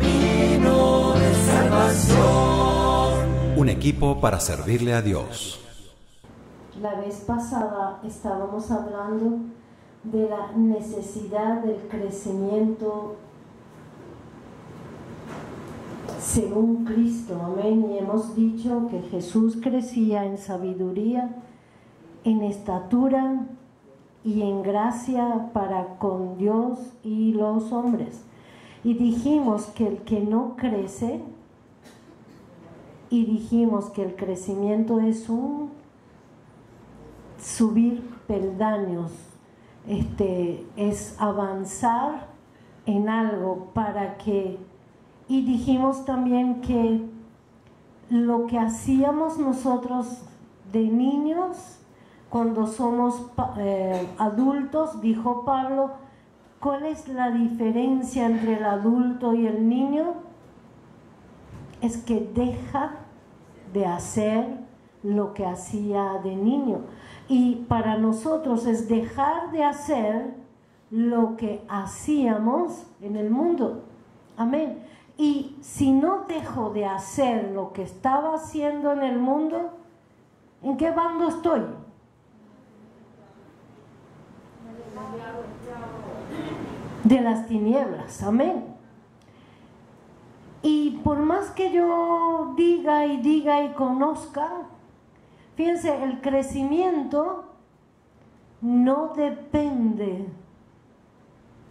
camino de salvación. Un equipo para servirle a Dios. La vez pasada estábamos hablando de la necesidad del crecimiento según Cristo, amén, y hemos dicho que Jesús crecía en sabiduría, en estatura y en gracia para con Dios y los hombres. Y dijimos que el que no crece, y dijimos que el crecimiento es un subir peldaños, es avanzar en algo para que, y dijimos también que lo que hacíamos nosotros de niños, cuando somos adultos, dijo Pablo, ¿cuál es la diferencia entre el adulto y el niño? Es que deja de hacer lo que hacía de niño. Y para nosotros es dejar de hacer lo que hacíamos en el mundo. Amén. Y si no dejo de hacer lo que estaba haciendo en el mundo, ¿en qué bando estoy? De las tinieblas. Amén. Y por más que yo diga y conozca, fíjense, el crecimiento no depende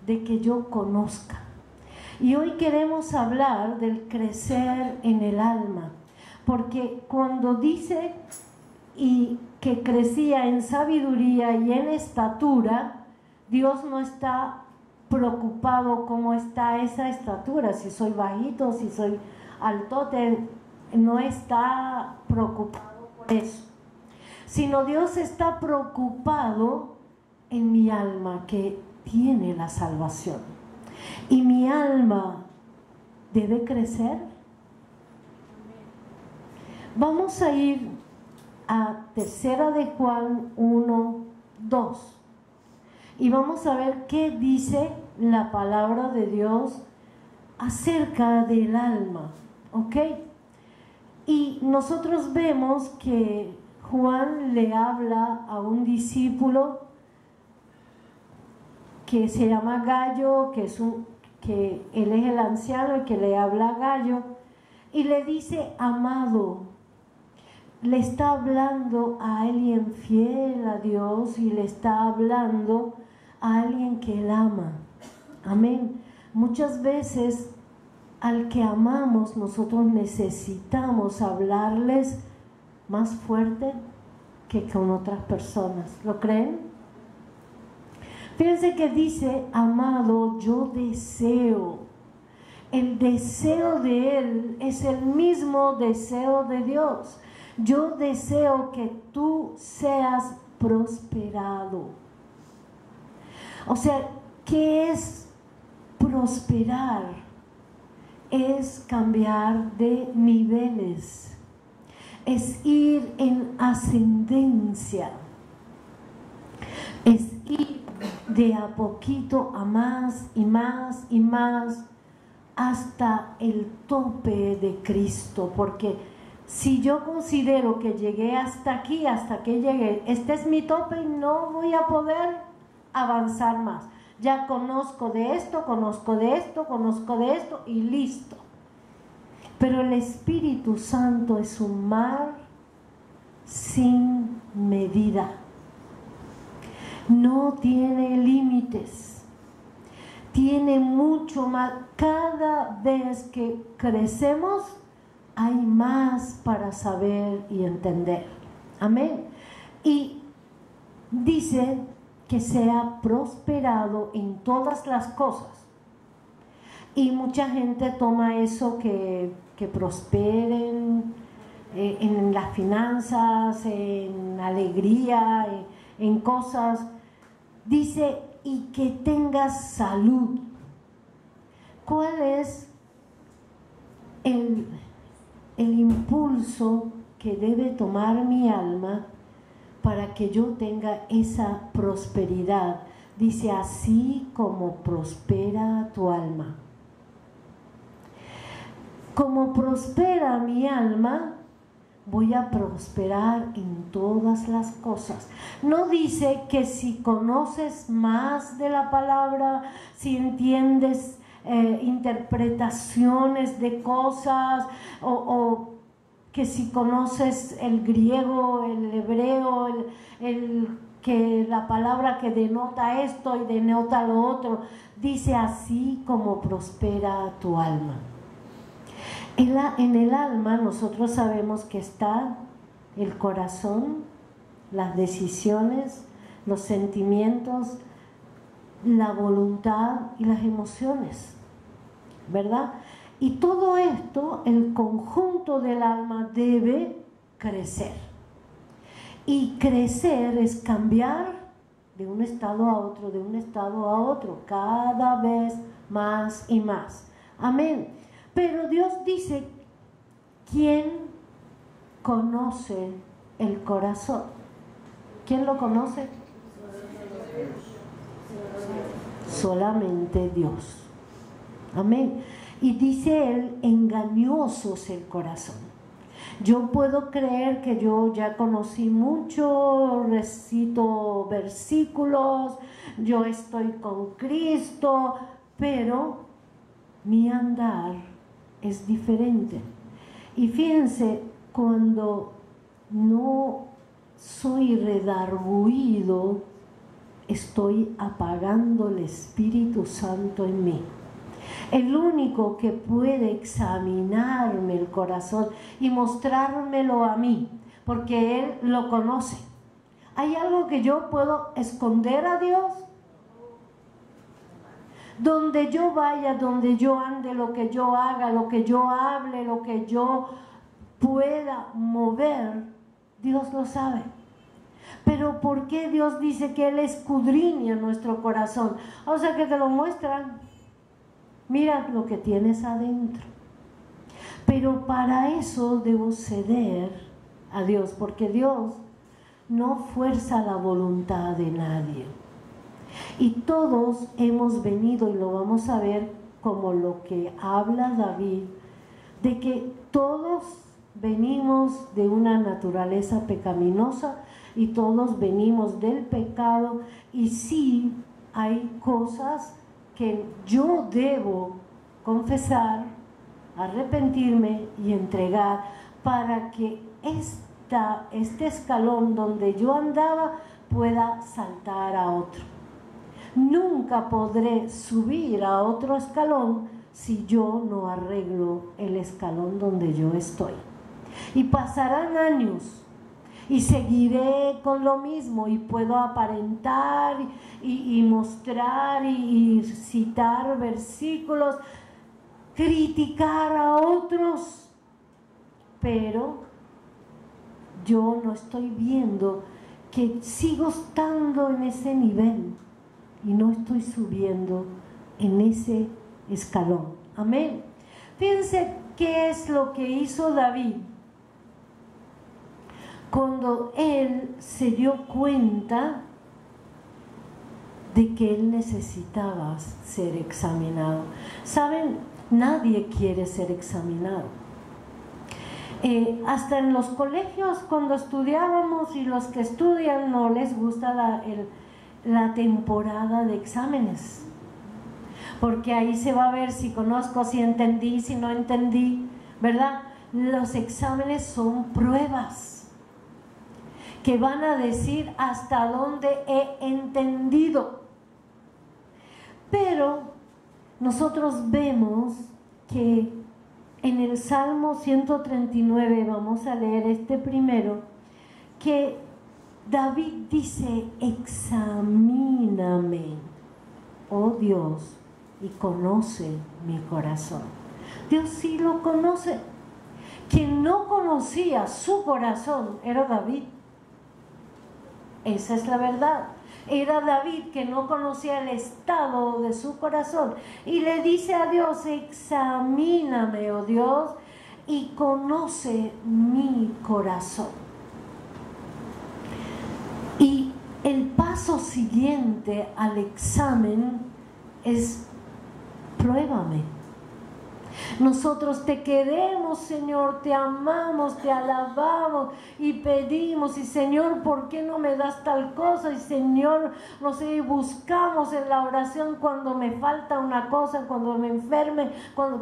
de que yo conozca. Y hoy queremos hablar del crecer en el alma, porque cuando dice y que crecía en sabiduría y en estatura, Dios no está preocupado cómo está esa estatura, si soy bajito, si soy altote, no está preocupado por eso, sino Dios está preocupado en mi alma que tiene la salvación. Y mi alma debe crecer. Vamos a ir a 3 de Juan 1:2 y vamos a ver qué dice la palabra de Dios acerca del alma, ¿ok? Y nosotros vemos que Juan le habla a un discípulo que se llama Gallo, que él es el anciano y que le habla a Gallo, y le dice amado. Le está hablando a alguien fiel a Dios y le está hablando a alguien que él ama. Amén. Muchas veces al que amamos nosotros necesitamos hablarles más fuerte que con otras personas. ¿Lo creen? Fíjense que dice, amado, yo deseo. El deseo de Él es el mismo deseo de Dios. Yo deseo que tú seas prosperado. O sea, ¿qué es prosperar? Es cambiar de niveles. Es ir en ascendencia. Es ir de a poquito a más y más y más hasta el tope de Cristo, porque si yo considero que llegué hasta aquí, hasta que llegué, este es mi tope y no voy a poder avanzar más. Ya conozco de esto, conozco de esto, conozco de esto y listo. Pero el Espíritu Santo es un mar sin medida. No tiene límites, tiene mucho más. Cada vez que crecemos hay más para saber y entender. Amén. Y dice que sea prosperado en todas las cosas. Y mucha gente toma eso que prosperen en las finanzas, en alegría, en cosas. Dice, y que tengas salud. ¿Cuál es el impulso que debe tomar mi alma para que yo tenga esa prosperidad? Dice, así como prospera tu alma. como prospera mi alma, voy a prosperar en todas las cosas. No dice que si conoces más de la palabra, si entiendes interpretaciones de cosas, o que si conoces el griego, el hebreo, que la palabra que denota esto y denota lo otro, dice así como prospera tu alma. En el alma nosotros sabemos que está el corazón, las decisiones, los sentimientos, la voluntad y las emociones, ¿verdad? Y todo esto, el conjunto del alma debe crecer. Y crecer es cambiar de un estado a otro, de un estado a otro, cada vez más y más. Amén. Pero Dios dice, ¿quién conoce el corazón? ¿Quién lo conoce? Solamente Dios. Amén. Y dice él, engañoso es el corazón. Yo puedo creer que yo ya conocí mucho, recito versículos, yo estoy con Cristo, pero mi andar es diferente. Y fíjense, cuando no soy redarguido, estoy apagando el Espíritu Santo en mí. El único que puede examinarme el corazón y mostrármelo a mí, porque Él lo conoce. ¿Hay algo que yo puedo esconder a Dios? Donde yo vaya, donde yo ande, lo que yo haga, lo que yo hable, lo que yo pueda mover, Dios lo sabe. Pero ¿por qué Dios dice que Él escudriña nuestro corazón? O sea, que te lo muestran. Mira lo que tienes adentro. Pero para eso debo ceder a Dios, porque Dios no fuerza la voluntad de nadie. Y todos hemos venido, y lo vamos a ver como lo que habla David, de que todos venimos de una naturaleza pecaminosa y todos venimos del pecado, y sí hay cosas que yo debo confesar, arrepentirme y entregar para que este escalón donde yo andaba pueda saltar a otro. Nunca podré subir a otro escalón si yo no arreglo el escalón donde yo estoy. Y pasarán años y seguiré con lo mismo, y puedo aparentar y mostrar y citar versículos, criticar a otros, pero yo no estoy viendo que sigo estando en ese nivel y no estoy subiendo en ese escalón. Amén. Fíjense qué es lo que hizo David cuando él se dio cuenta de que él necesitaba ser examinado. ¿Saben? Nadie quiere ser examinado. Hasta en los colegios, cuando estudiábamos, y los que estudian no les gusta la temporada de exámenes, porque ahí se va a ver si conozco, si entendí, si no entendí, ¿verdad? Los exámenes son pruebas que van a decir hasta dónde he entendido. Pero nosotros vemos que en el Salmo 139, vamos a leer este primero, que David dice, examíname, oh Dios, y conoce mi corazón. Dios sí lo conoce. Quien no conocía su corazón era David. Esa es la verdad. Era David que no conocía el estado de su corazón, y le dice a Dios, examíname, oh Dios, y conoce mi corazón. Y el paso siguiente al examen es, pruébame. Nosotros te queremos, Señor, te amamos, te alabamos y pedimos, y Señor, ¿por qué no me das tal cosa? Y Señor, no sé, buscamos en la oración cuando me falta una cosa, cuando me enferme,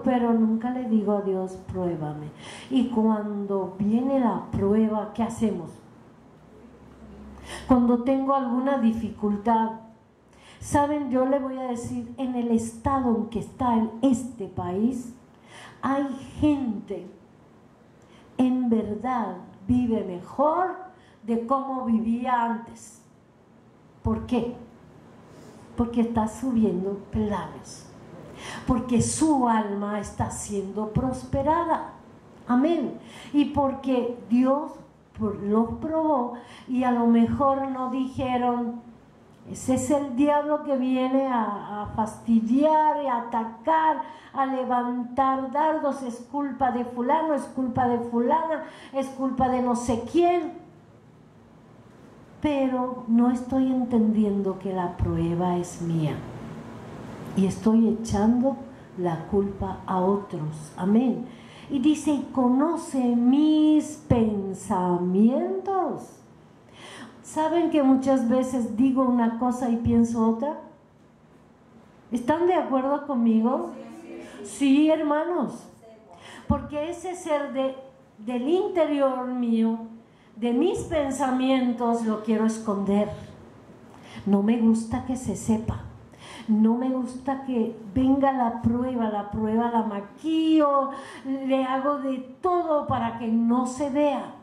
pero nunca le digo a Dios, pruébame. Y cuando viene la prueba, ¿qué hacemos? Cuando tengo alguna dificultad, ¿saben? Yo le voy a decir, en el estado en que está este país, hay gente, en verdad, vive mejor de cómo vivía antes. ¿Por qué? Porque está subiendo peldaños, porque su alma está siendo prosperada. Amén. Y porque Dios los probó, y a lo mejor no dijeron, ese es el diablo que viene a fastidiar y a atacar, a levantar dardos, es culpa de fulano, es culpa de fulana, es culpa de no sé quién. Pero no estoy entendiendo que la prueba es mía y estoy echando la culpa a otros. Amén. Y dice, y conoce mis pensamientos. ¿Saben que muchas veces digo una cosa y pienso otra? ¿Están de acuerdo conmigo? Sí, hermanos. Porque ese ser del interior mío, de mis pensamientos, lo quiero esconder. No me gusta que se sepa. No me gusta que venga la prueba la maquillo, le hago de todo para que no se vea.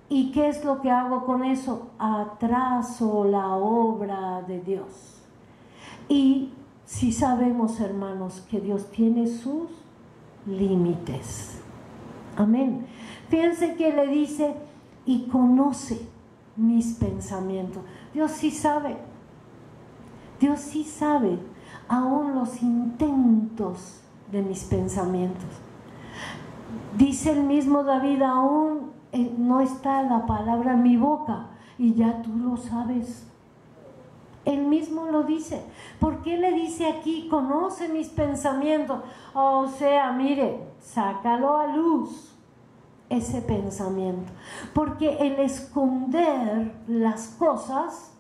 ¿Y qué es lo que hago con eso? Atraso la obra de Dios. Y si sabemos, hermanos, que Dios tiene sus límites. Amén. Fíjense que le dice, y conoce mis pensamientos. Dios sí sabe. Dios sí sabe aún los intentos de mis pensamientos. Dice el mismo David, aún no está la palabra en mi boca y ya tú lo sabes. Él mismo lo dice. ¿Por qué le dice aquí, conoce mis pensamientos? O sea, mire, sácalo a luz ese pensamiento. Porque el esconder las cosas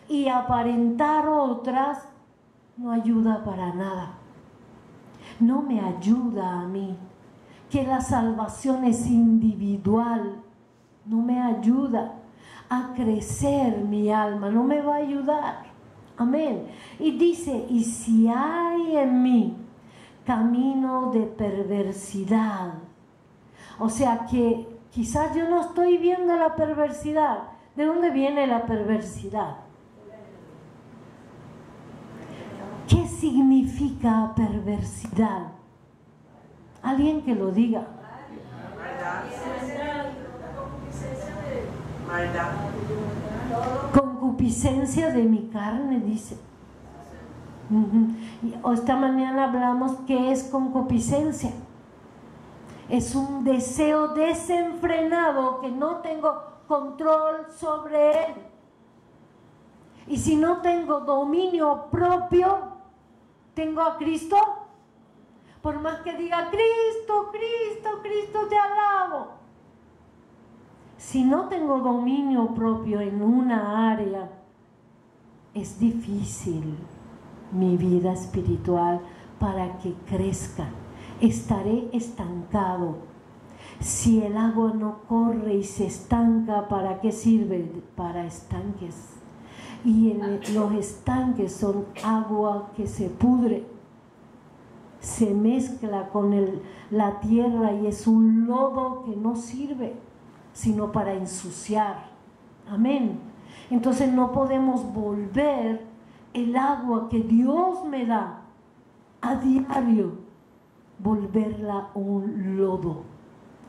y aparentar otras no ayuda para nada. No me ayuda a mí. Que la salvación es individual, no me ayuda a crecer mi alma, no me va a ayudar. Amén. Y dice, y si hay en mí camino de perversidad, o sea que quizás yo no estoy viendo la perversidad. ¿De dónde viene la perversidad? ¿Qué significa perversidad? Alguien que lo diga. Maldad. Concupiscencia de mi carne, dice. Esta mañana hablamos que es concupiscencia. Es un deseo desenfrenado que no tengo control sobre él. Y si no tengo dominio propio, ¿tengo a Cristo? Por más que diga, Cristo, Cristo, Cristo, te alabo. Si no tengo dominio propio en una área, es difícil mi vida espiritual para que crezca. Estaré estancado. Si el agua no corre y se estanca, ¿para qué sirve? Para estanques. Y los estanques son agua que se pudre, se mezcla con la tierra y es un lodo que no sirve sino para ensuciar. Amén. Entonces no podemos volver el agua que Dios me da a diario, volverla un lodo.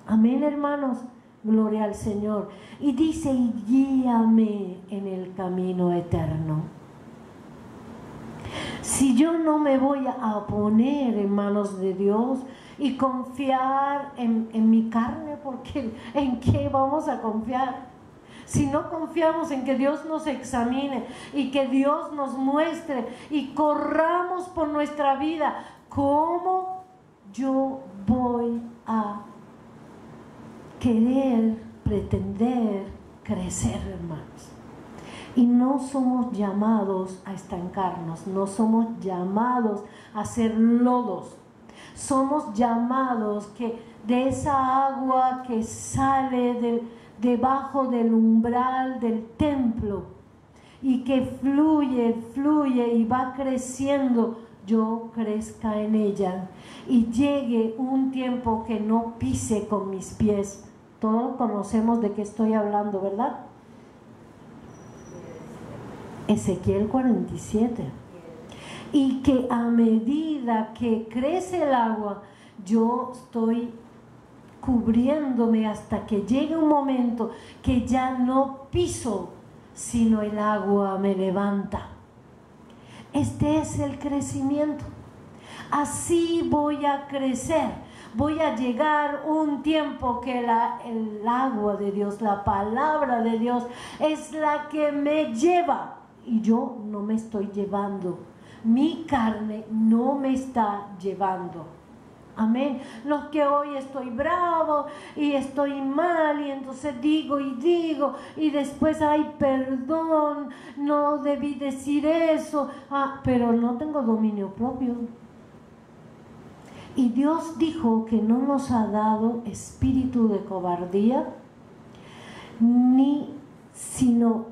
Amén, hermanos. Gloria al Señor. Y dice, y guíame en el camino eterno. Si yo no me voy a poner en manos de Dios y confiar en mi carne, porque ¿en qué vamos a confiar? Si no confiamos en que Dios nos examine y que Dios nos muestre y corramos por nuestra vida, ¿cómo yo voy a querer, pretender crecer, hermanos. Y no somos llamados a estancarnos, no somos llamados a ser lodos. Somos llamados que de esa agua que sale debajo del umbral del templo y que fluye y va creciendo, yo crezca en ella y llegue un tiempo que no pise con mis pies. Todos conocemos de qué estoy hablando, ¿verdad? Ezequiel 47. Y que a medida que crece el agua, yo estoy cubriéndome hasta que llegue un momento que ya no piso, sino el agua me levanta. Este es el crecimiento. Así voy a crecer. Voy a llegar un tiempo que el agua de Dios, la palabra de Dios, es la que me lleva. Y yo no me estoy llevando. Mi carne no me está llevando. Amén. Los que hoy estoy bravo y estoy mal y entonces digo y después ay, perdón, no debí decir eso, pero no tengo dominio propio. Y Dios dijo que no nos ha dado espíritu de cobardía, sino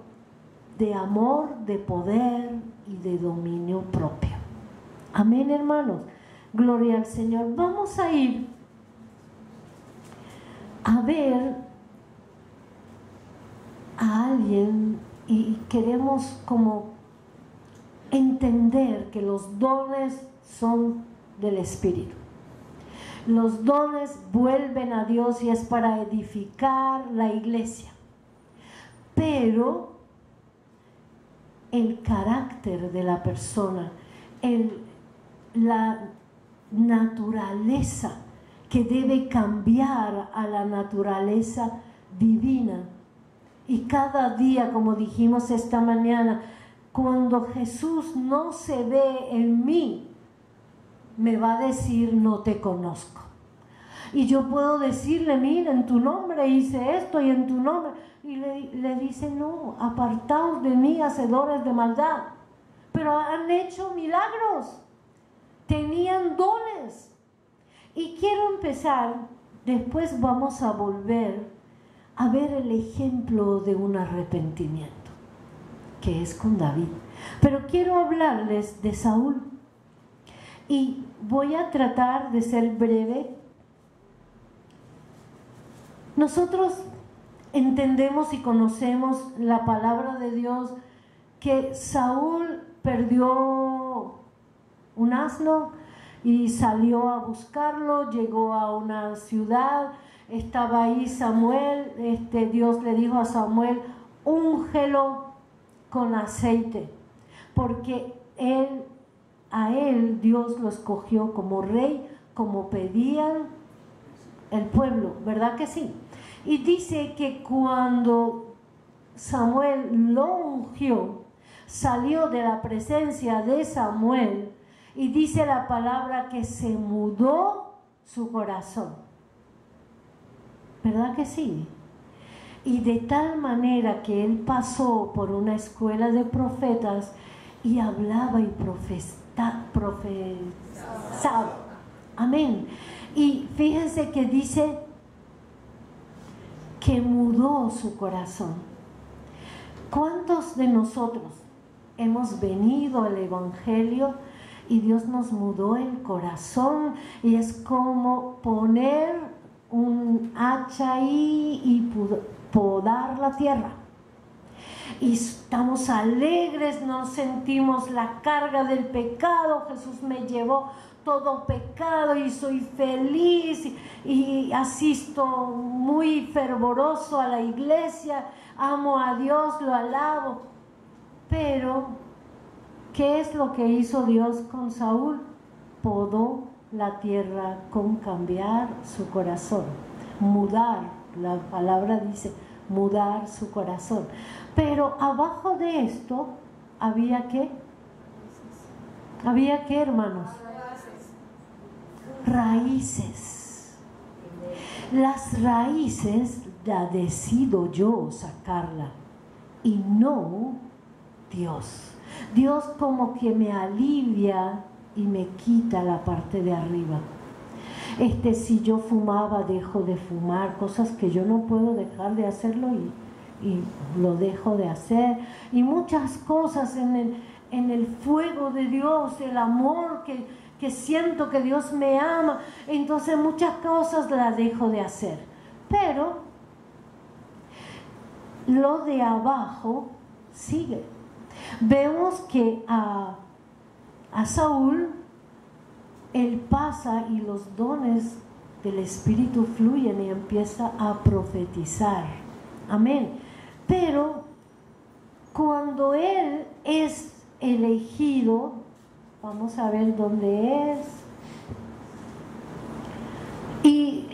de amor, de poder y de dominio propio. Amén, hermanos. Gloria al Señor. Vamos a ir a ver a alguien y queremos como entender que los dones son del Espíritu. Los dones vuelven a Dios y es para edificar la iglesia. Pero el carácter de la persona, la naturaleza que debe cambiar a la naturaleza divina. Y cada día, como dijimos esta mañana, cuando Jesús no se ve en mí, me va a decir no te conozco. Y yo puedo decirle, mira, en tu nombre hice esto y en tu nombre, y le dice no, apartaos de mí, hacedores de maldad. Pero han hecho milagros, tenían dones. Y quiero empezar, después vamos a volver a ver el ejemplo de un arrepentimiento, que es con David. Pero quiero hablarles de Saúl. Y voy a tratar de ser breve. Nosotros entendemos y conocemos la palabra de Dios que Saúl perdió un asno y salió a buscarlo, llegó a una ciudad, estaba ahí Samuel, Dios le dijo a Samuel, úngelo con aceite, porque a él Dios lo escogió como rey, como pedían el pueblo, ¿verdad que sí? Y dice que cuando Samuel lo ungió, salió de la presencia de Samuel y dice la palabra que se mudó su corazón, ¿verdad que sí? Y de tal manera que él pasó por una escuela de profetas y hablaba y profetizaba. Amén. Y fíjense que dice que mudó su corazón. ¿Cuántos de nosotros hemos venido al Evangelio y Dios nos mudó el corazón? Y es como poner un hacha ahí y podar la tierra. Y estamos alegres, no sentimos la carga del pecado. Jesús me llevó todo pecado y soy feliz y asisto muy fervoroso a la iglesia, amo a Dios, lo alabo. Pero, ¿qué es lo que hizo Dios con Saúl? Podó la tierra con cambiar su corazón, mudar, la palabra dice, mudar su corazón. Pero abajo de esto había ¿qué? ¿Había qué, hermanos? raíces. Las raíces las decido yo sacarla y no Dios. Dios como que me alivia y me quita la parte de arriba. Si yo fumaba, dejo de fumar, cosas que yo no puedo dejar de hacerlo y lo dejo de hacer. Y muchas cosas en el fuego de Dios, el amor que siento que Dios me ama. Entonces muchas cosas las dejo de hacer. Pero lo de abajo sigue. Vemos que a Saúl, él pasa y los dones del Espíritu fluyen y empieza a profetizar. Amén. Pero cuando él es elegido, vamos a ver dónde es, y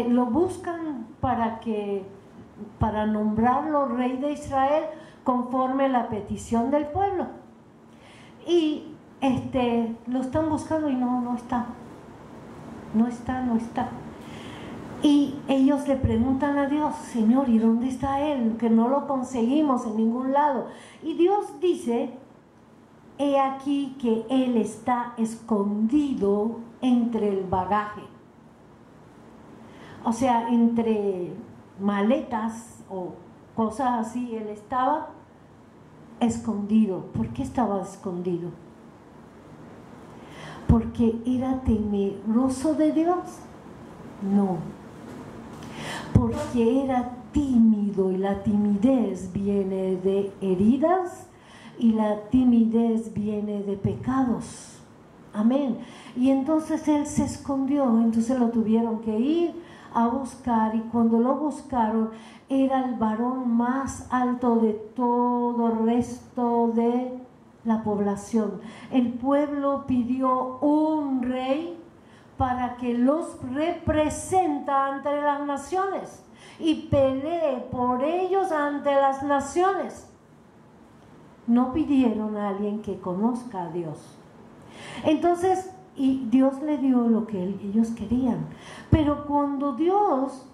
lo buscan para nombrarlo rey de Israel conforme a la petición del pueblo. Y lo están buscando y no está. Y ellos le preguntan a Dios: Señor, ¿y dónde está él? Que no lo conseguimos en ningún lado. Y Dios dice: he aquí que él está escondido entre el bagaje. O sea, entre maletas o cosas así, él estaba escondido. ¿Por qué estaba escondido? ¿Porque era temeroso de Dios? No. Porque era tímido, y la timidez viene de heridas y la timidez viene de pecados. Amén. Y entonces él se escondió, entonces lo tuvieron que ir a buscar, y cuando lo buscaron era el varón más alto de todo el resto de la población. El pueblo pidió un rey para que los representa ante las naciones y pelee por ellos ante las naciones. No pidieron a alguien que conozca a Dios. Entonces, y Dios le dio lo que ellos querían. Pero cuando Dios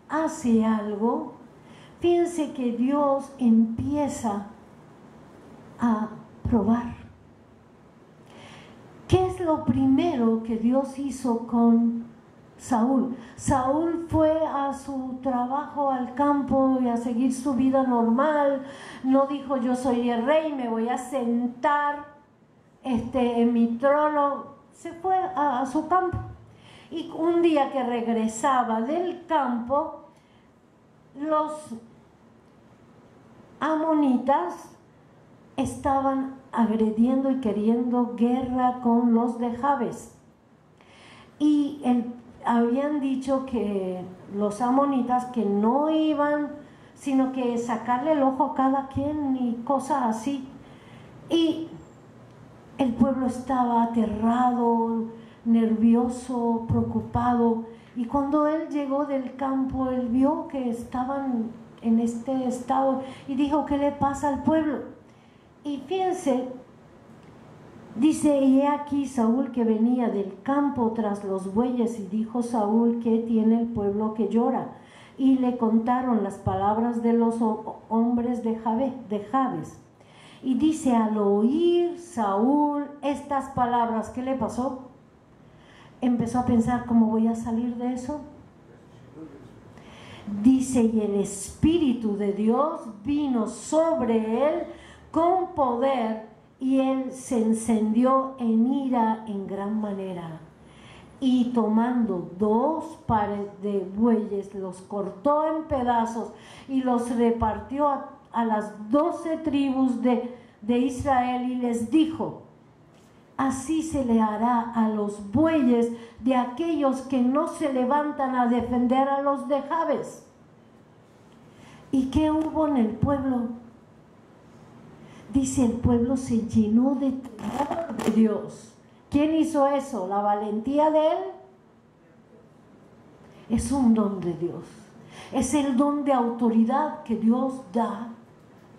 hace algo, fíjense que Dios empieza a probar. ¿Qué es lo primero que Dios hizo con Saúl? Saúl fue a su trabajo al campo y a seguir su vida normal. No dijo: yo soy el rey, me voy a sentar en mi trono. Se fue a su campo. Y un día que regresaba del campo, los amonitas estaban agrediendo y queriendo guerra con los de Jabes. Y habían dicho que los amonitas que no iban, sino que sacarle el ojo a cada quien y cosas así. Y el pueblo estaba aterrado, nervioso, preocupado. Y cuando él llegó del campo, él vio que estaban en este estado y dijo: ¿qué le pasa al pueblo? Y fíjense, dice: y he aquí Saúl que venía del campo tras los bueyes, y dijo Saúl: ¿qué tiene el pueblo que llora? Y le contaron las palabras de los hombres de Jabes. Y dice: al oír Saúl estas palabras, ¿qué le pasó? Empezó a pensar: ¿cómo voy a salir de eso? Dice: y el Espíritu de Dios vino sobre él con poder, y él se encendió en ira en gran manera. Y tomando 2 pares de bueyes, los cortó en pedazos y los repartió a las 12 tribus de Israel, y les dijo: así se le hará a los bueyes de aquellos que no se levantan a defender a los de Jabes. ¿Y qué hubo en el pueblo? Dice: el pueblo se llenó de temor de Dios. ¿Quién hizo eso? ¿La valentía de él? Es un don de Dios. Es el don de autoridad que Dios da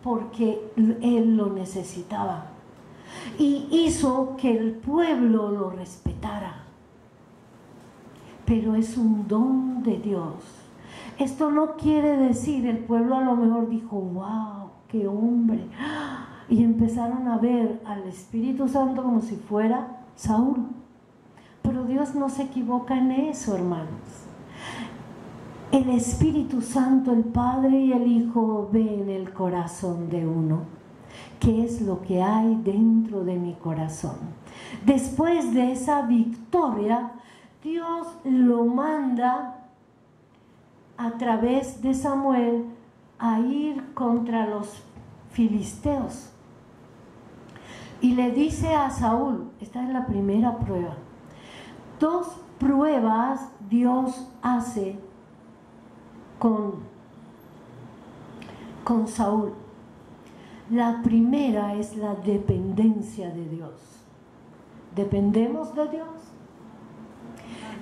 porque él lo necesitaba. Y hizo que el pueblo lo respetara. pero es un don de Dios. Esto no quiere decir, el pueblo a lo mejor dijo, wow, qué hombre, y empezaron a ver al Espíritu Santo como si fuera Saúl. Pero Dios no se equivoca en eso, hermanos. El Espíritu Santo, el Padre y el Hijo ven en el corazón de uno. ¿Qué es lo que hay dentro de mi corazón? Después de esa victoria, Dios lo manda a través de Samuel a ir contra los filisteos. Y le dice a Saúl, esta es la primera prueba. 2 pruebas Dios hace con Saúl. La primera es la dependencia de Dios. ¿Dependemos de Dios?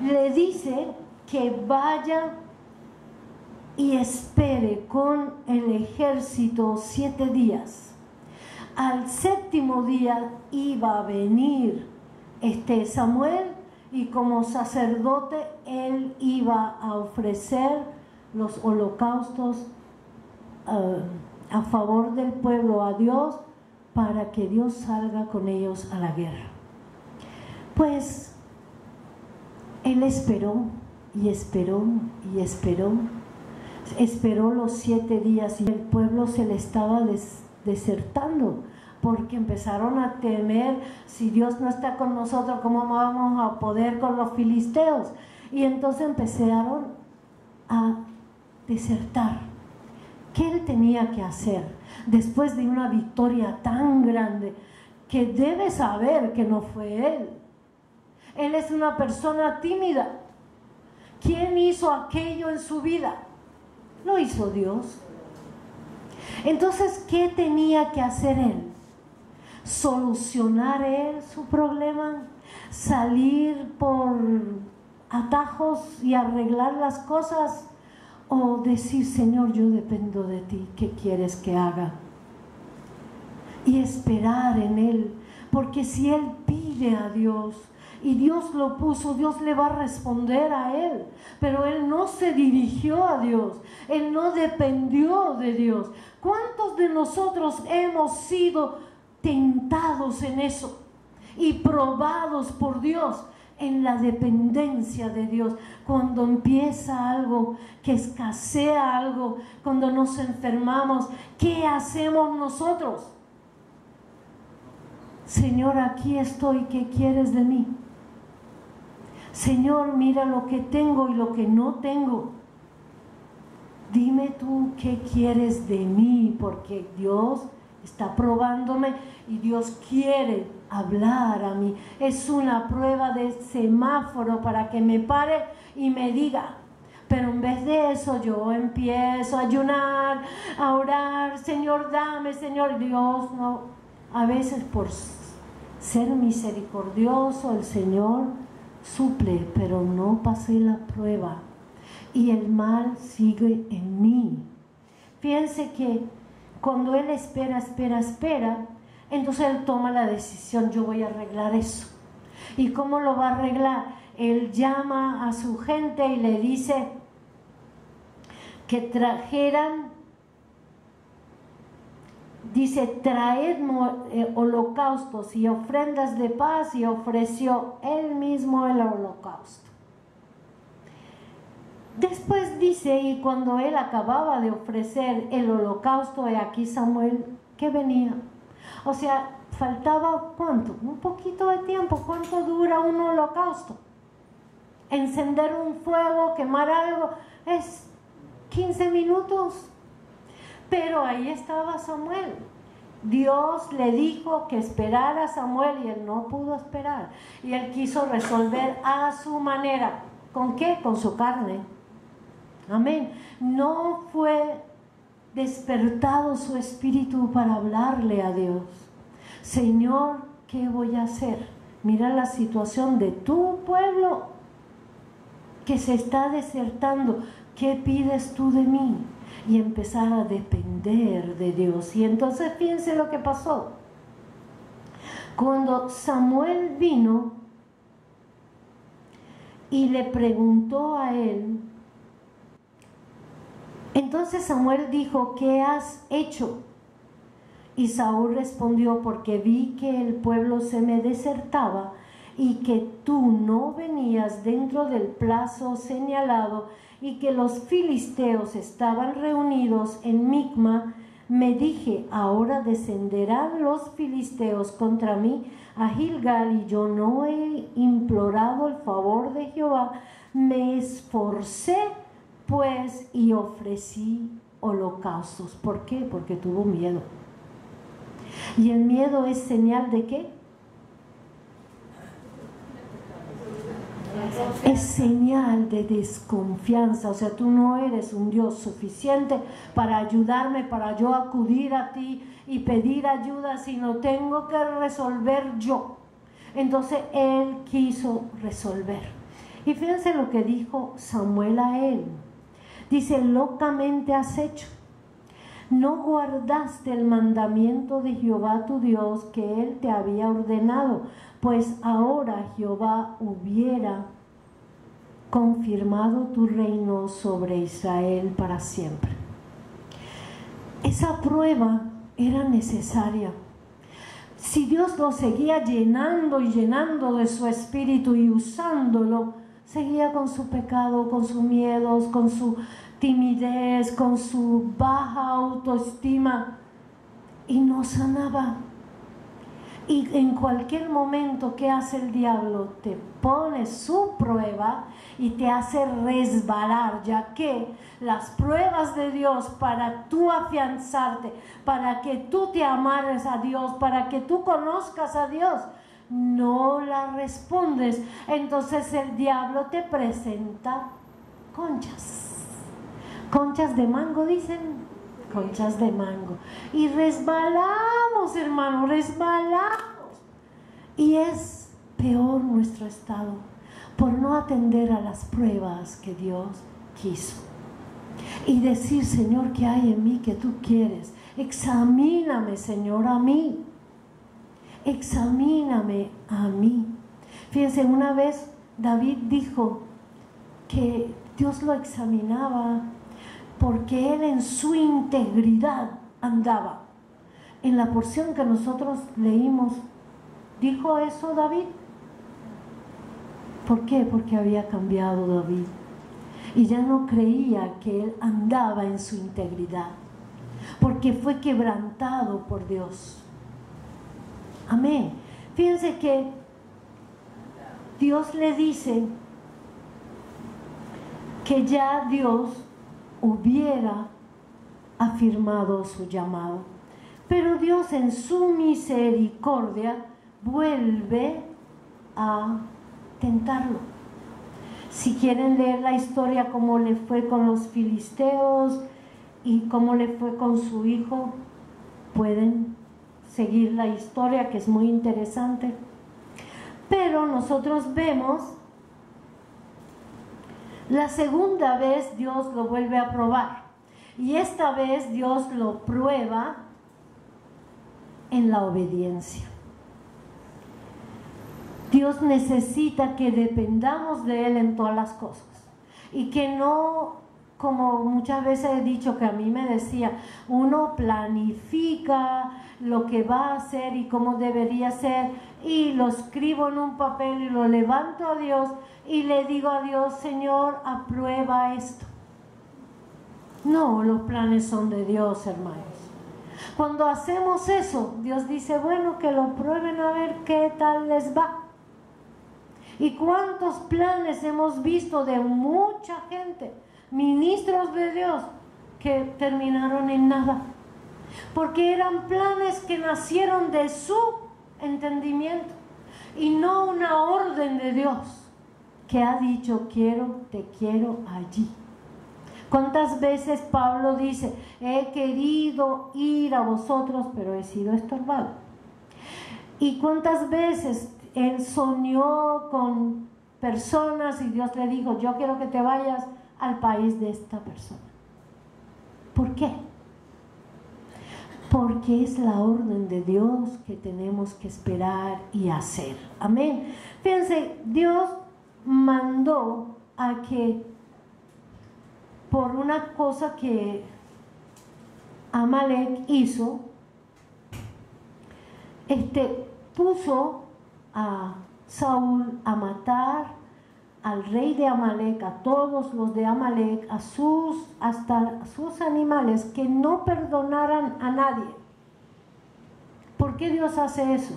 Le dice que vaya y espere con el ejército 7 días. Al 7º día iba a venir Samuel, y como sacerdote él iba a ofrecer los holocaustos a favor del pueblo a Dios, para que Dios salga con ellos a la guerra. Pues él esperó y esperó y esperó los 7 días, y el pueblo se le estaba desertando, porque empezaron a temer, si Dios no está con nosotros, ¿cómo vamos a poder con los filisteos? Y entonces empezaron a desertar. ¿Qué él tenía que hacer después de una victoria tan grande? Que debe saber que no fue él. Él es una persona tímida. ¿Quién hizo aquello en su vida? Lo hizo Dios. Entonces, ¿qué tenía que hacer él? ¿Solucionar él su problema? ¿Salir por atajos y arreglar las cosas? ¿O decir, Señor, yo dependo de ti, ¿qué quieres que haga? Y esperar en él, porque si él pide a Dios y Dios lo puso, Dios le va a responder a él. Pero él no se dirigió a Dios, él no dependió de Dios. ¿Cuántos de nosotros hemos sido tentados en eso y probados por Dios en la dependencia de Dios? Cuando empieza algo, que escasea algo, cuando nos enfermamos, ¿qué hacemos nosotros? Señor, aquí estoy, ¿qué quieres de mí? Señor, mira lo que tengo y lo que no tengo. Dime tú qué quieres de mí, porque Dios está probándome y Dios quiere hablar a mí. Es una prueba de semáforo para que me pare y me diga. Pero en vez de eso yo empiezo a ayunar, a orar, Señor, dame, Señor. Dios no, a veces por ser misericordioso el Señor suple, pero no pasé la prueba y el mal sigue en mí. Fíjense que cuando él espera, entonces él toma la decisión, yo voy a arreglar eso. ¿Y cómo lo va a arreglar? Él llama a su gente y le dice que trajeran, dice, traed holocaustos y ofrendas de paz, y ofreció él mismo el holocausto. Después dice, y cuando él acababa de ofrecer el holocausto, he aquí Samuel que venía. O sea, faltaba ¿cuánto? Un poquito de tiempo. ¿Cuánto dura un holocausto? Encender un fuego, quemar algo, es 15 minutos. Pero ahí estaba Samuel. Dios le dijo que esperara a Samuel y él no pudo esperar. Y él quiso resolver a su manera. ¿Con qué? Con su carne. Amén. No fue despertado su espíritu para hablarle a Dios. Señor, ¿qué voy a hacer? Mira la situación de tu pueblo que se está desertando. ¿Qué pides tú de mí? Y empezar a depender de Dios. Y entonces fíjense lo que pasó. Cuando Samuel vino, y le preguntó a él. Entonces Samuel dijo: ¿qué has hecho? Y Saúl respondió: porque vi que el pueblo se me desertaba y que tú no venías dentro del plazo señalado y que los filisteos estaban reunidos en Micma. Me dije: ahora descenderán los filisteos contra mí a Gilgal, y yo no he implorado el favor de Jehová. Me esforcé pues y ofrecí holocaustos. ¿Por qué? Porque tuvo miedo. ¿Y el miedo es señal de qué? Es señal de desconfianza. O sea, tú no eres un Dios suficiente para ayudarme, para yo acudir a ti y pedir ayuda, sino tengo que resolver yo. Entonces él quiso resolver. Y fíjense lo que dijo Samuel a él. Dice: locamente has hecho. No guardaste el mandamiento de Jehová tu Dios que él te había ordenado, pues ahora Jehová hubiera confirmado tu reino sobre Israel para siempre. Esa prueba era necesaria. Si Dios lo seguía llenando y llenando de su espíritu y usándolo, seguía con su pecado, con sus miedos, con su timidez, con su baja autoestima, y no sanaba. Y en cualquier momento, ¿qué hace el diablo? Te pone su prueba y te hace resbalar, ya que las pruebas de Dios para tú afianzarte, para que tú te amares a Dios, para que tú conozcas a Dios, no la respondes. Entonces el diablo te presenta conchas de mango, dicen, conchas de mango, y resbalamos, hermano, resbalamos, y es peor nuestro estado por no atender a las pruebas que Dios quiso y decir: Señor, ¿qué hay en mí que tú quieres? Examíname, Señor, a mí. Examíname a mí. Fíjense, una vez David dijo que Dios lo examinaba porque él en su integridad andaba. En la porción que nosotros leímos, ¿dijo eso David? ¿Por qué? Porque había cambiado David y ya no creía que él andaba en su integridad, porque fue quebrantado por Dios. Amén. Fíjense que Dios le dice que ya Dios hubiera afirmado su llamado, pero Dios en su misericordia vuelve a tentarlo. Si quieren leer la historia, cómo le fue con los filisteos y cómo le fue con su hijo, pueden seguir la historia, que es muy interesante. Pero nosotros vemos la segunda vez Dios lo vuelve a probar, y esta vez Dios lo prueba en la obediencia. Dios necesita que dependamos de Él en todas las cosas y que no, como muchas veces he dicho, que a mí me decía, uno planifica lo que va a hacer y cómo debería ser y lo escribo en un papel y lo levanto a Dios y le digo a Dios: Señor, aprueba esto. No, los planes son de Dios, hermanos. Cuando hacemos eso, Dios dice: bueno, que lo prueben a ver qué tal les va. ¿Y cuántos planes hemos visto de mucha gente, ministros de Dios, que terminaron en nada? Porque eran planes que nacieron de su entendimiento y no una orden de Dios que ha dicho: te quiero allí. ¿Cuántas veces Pablo dice: he querido ir a vosotros, pero he sido estorbado? ¿Y cuántas veces él soñó con personas y Dios le dijo: yo quiero que te vayas al país de esta persona? ¿Por qué? Porque es la orden de Dios que tenemos que esperar y hacer. Amén. Fíjense, Dios mandó mandó a que por una cosa que Amalek hizo, puso a Saúl a matar al rey de Amalek, a todos los de Amalek, hasta sus animales, que no perdonaran a nadie. ¿Por qué Dios hace eso?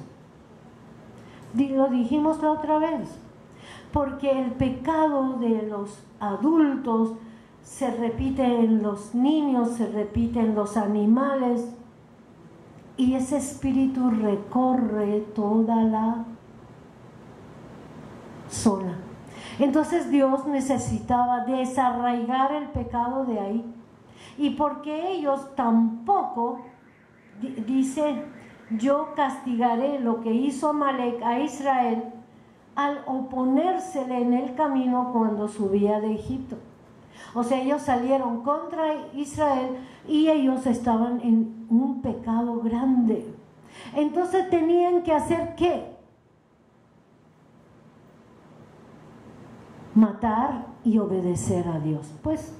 Lo dijimos la otra vez. Porque el pecado de los adultos se repite en los niños, se repite en los animales, y ese espíritu recorre toda la zona. Entonces Dios necesitaba desarraigar el pecado de ahí, y porque ellos tampoco, dice, yo castigaré lo que hizo Amalek a Israel al oponérsele en el camino cuando subía de Egipto. O sea, ellos salieron contra Israel y ellos estaban en un pecado grande. Entonces tenían que hacer ¿qué? Matar y obedecer a Dios. Pues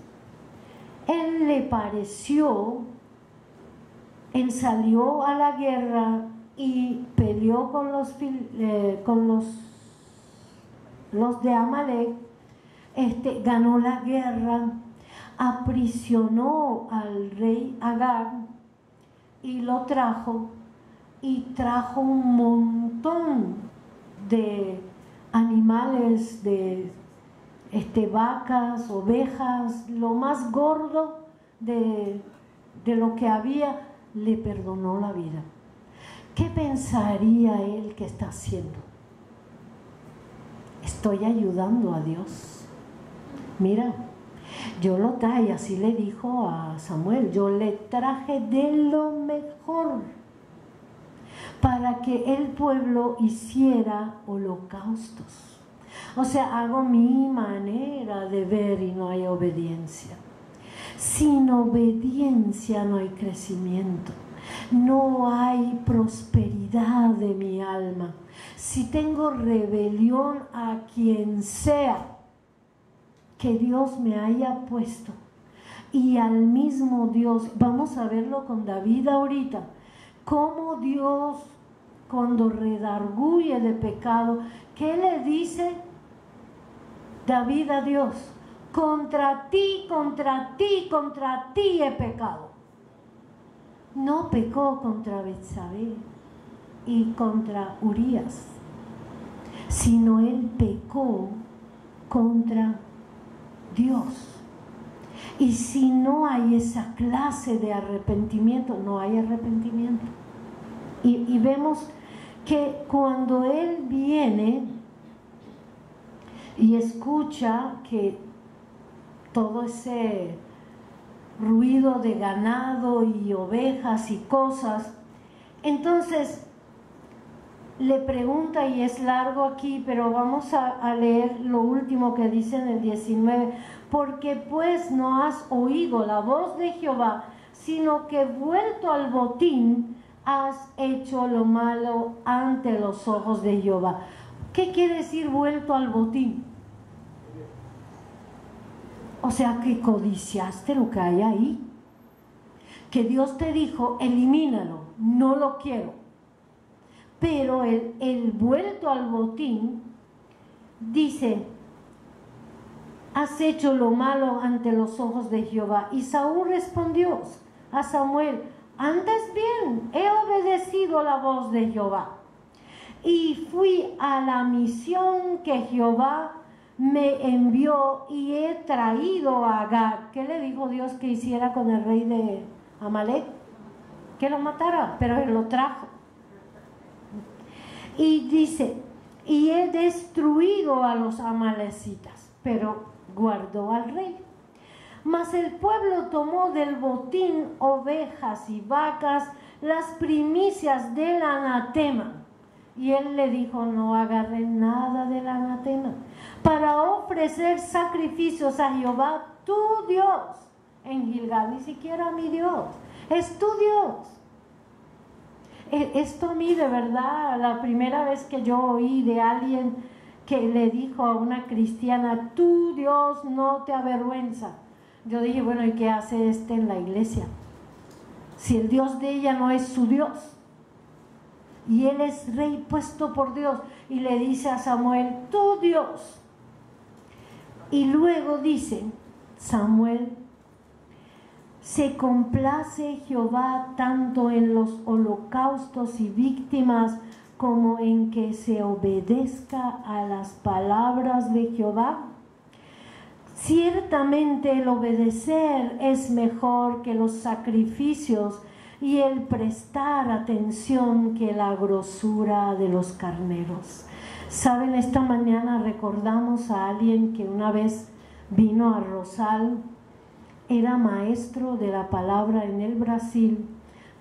él le pareció, él salió a la guerra y peleó con los de Amalek, ganó la guerra, aprisionó al rey Agag y lo trajo, y trajo un montón de animales, de vacas, ovejas, lo más gordo de lo que había. Le perdonó la vida. ¿Qué pensaría él que está haciendo? Estoy ayudando a Dios. Mira, yo lo traje, así le dijo a Samuel, yo le traje de lo mejor para que el pueblo hiciera holocaustos. O sea, hago mi manera de ver y no hay obediencia. Sin obediencia no hay crecimiento, no hay prosperidad de mi alma. Si tengo rebelión a quien sea que Dios me haya puesto, y al mismo Dios, vamos a verlo con David ahorita, cómo Dios cuando redarguye de pecado, ¿qué le dice David a Dios? Contra ti, contra ti, contra ti he pecado. No pecó contra Betsabé y contra Urías, sino él pecó contra Dios. Y si no hay esa clase de arrepentimiento, no hay arrepentimiento. Y vemos que cuando él viene y escucha que todo ese ruido de ganado y ovejas y cosas, entonces le pregunta, y es largo aquí, pero vamos a leer lo último que dice en el 19, porque pues no has oído la voz de Jehová, sino que vuelto al botín has hecho lo malo ante los ojos de Jehová. ¿Qué quiere decir vuelto al botín? O sea, que codiciaste lo que hay ahí, que Dios te dijo, elimínalo, no lo quiero. Pero el vuelto al botín dice, has hecho lo malo ante los ojos de Jehová. Y Saúl respondió a Samuel, antes bien, he obedecido la voz de Jehová y fui a la misión que Jehová me envió y he traído a Agag. ¿Qué le dijo Dios que hiciera con el rey de Amalek? Que lo matara, pero él lo trajo. Y dice, y he destruido a los amalecitas, pero guardó al rey. Mas el pueblo tomó del botín ovejas y vacas, las primicias del anatema. Y él le dijo, no agarré nada del anatema, para ofrecer sacrificios a Jehová, tu Dios, en Gilgal. Ni siquiera mi Dios, es tu Dios. Esto a mí de verdad, la primera vez que yo oí de alguien que le dijo a una cristiana, tu Dios no te avergüenza. Yo dije, bueno, ¿y qué hace este en la iglesia? Si el Dios de ella no es su Dios. Y él es rey puesto por Dios. Y le dice a Samuel, tu Dios. Y luego dice Samuel, se complace Jehová tanto en los holocaustos y víctimas como en que se obedezca a las palabras de Jehová. Ciertamente el obedecer es mejor que los sacrificios y el prestar atención que la grosura de los carneros. Saben, esta mañana recordamos a alguien que una vez vino a Rosal, era maestro de la palabra en el Brasil,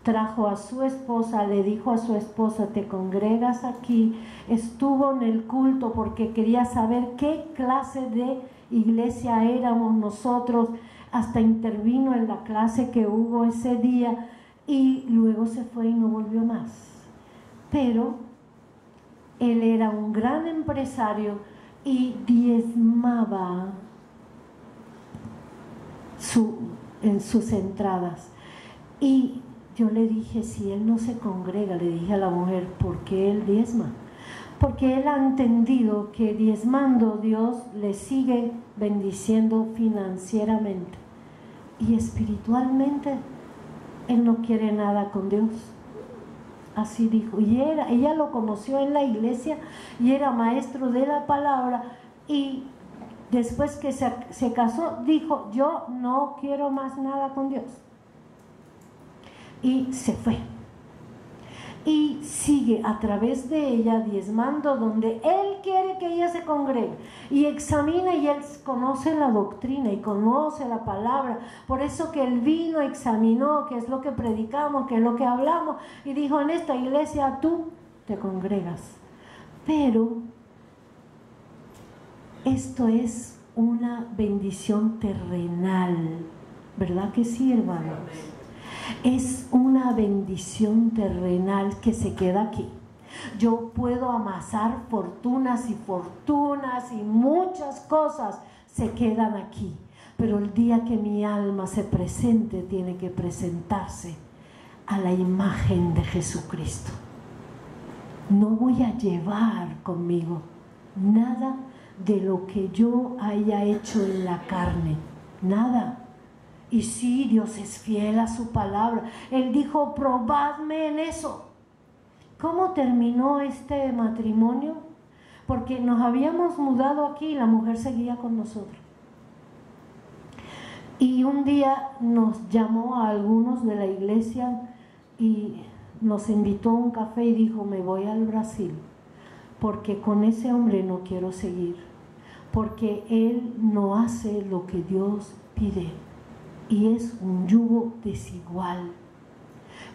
trajo a su esposa, le dijo a su esposa, te congregas aquí, estuvo en el culto porque quería saber qué clase de iglesia éramos nosotros, hasta intervino en la clase que hubo ese día y luego se fue y no volvió más. Pero él era un gran empresario y diezmaba en sus entradas. Y yo le dije, si él no se congrega, le dije a la mujer, ¿por qué él diezma? Porque él ha entendido que diezmando Dios le sigue bendiciendo financieramente y espiritualmente él no quiere nada con Dios. Así dijo. Y ella lo conoció en la iglesia y era maestro de la palabra, y después que se casó dijo, yo no quiero más nada con Dios, y se fue y sigue a través de ella diezmando donde él quiere que ella se congregue, y examina, y él conoce la doctrina y conoce la palabra. Por eso que él vino, examinó qué es lo que predicamos, qué es lo que hablamos, y dijo, en esta iglesia tú te congregas. Pero esto es una bendición terrenal, ¿verdad que sí, hermanos? Es una bendición terrenal que se queda aquí. Yo puedo amasar fortunas y fortunas y muchas cosas se quedan aquí, pero el día que mi alma se presente, tiene que presentarse a la imagen de Jesucristo. No voy a llevar conmigo nada de lo que yo haya hecho en la carne, nada. Y sí, Dios es fiel a su palabra. Él dijo, probadme en eso. ¿Cómo terminó este matrimonio? Porque nos habíamos mudado aquí y la mujer seguía con nosotros. Y un día nos llamó a algunos de la iglesia y nos invitó a un café y dijo, me voy al Brasil, porque con ese hombre no quiero seguir, porque él no hace lo que Dios pide. Y es un yugo desigual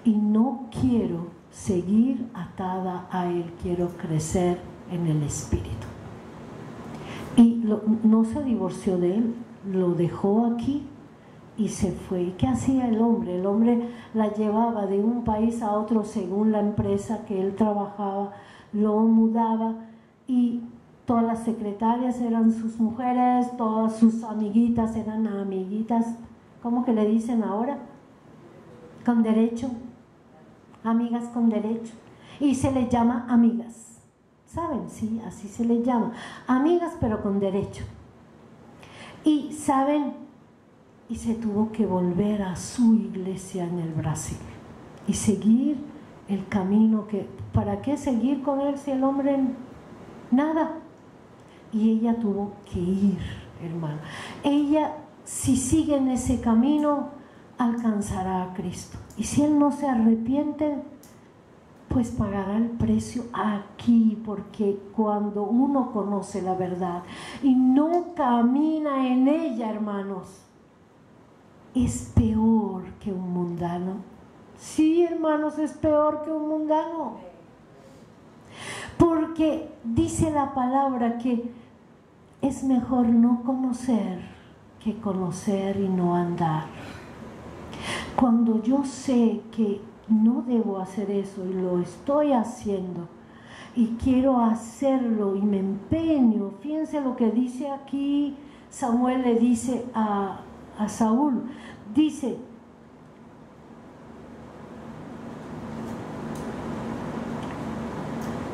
y no quiero seguir atada a él, quiero crecer en el espíritu. Y no se divorció de él, lo dejó aquí y se fue. ¿Y qué hacía el hombre? El hombre la llevaba de un país a otro según la empresa que él trabajaba, lo mudaba, y todas las secretarias eran sus mujeres, todas sus amiguitas eran amiguitas. ¿Cómo que le dicen ahora? Con derecho. Amigas con derecho. Y se les llama amigas. ¿Saben? Sí, así se les llama. Amigas pero con derecho. Y ¿saben? Y se tuvo que volver a su iglesia en el Brasil. Y seguir el camino que... ¿Para qué seguir con él si el hombre nada? Y ella tuvo que ir, hermano. Ella... Si sigue en ese camino, alcanzará a Cristo. Y si él no se arrepiente, pues pagará el precio aquí, porque cuando uno conoce la verdad y no camina en ella, hermanos, es peor que un mundano. Sí, hermanos, es peor que un mundano. Porque dice la palabra que es mejor no conocer que conocer y no andar. Cuando yo sé que no debo hacer eso y lo estoy haciendo, y quiero hacerlo y me empeño. Fíjense lo que dice aquí, Samuel le dice a Saúl, dice: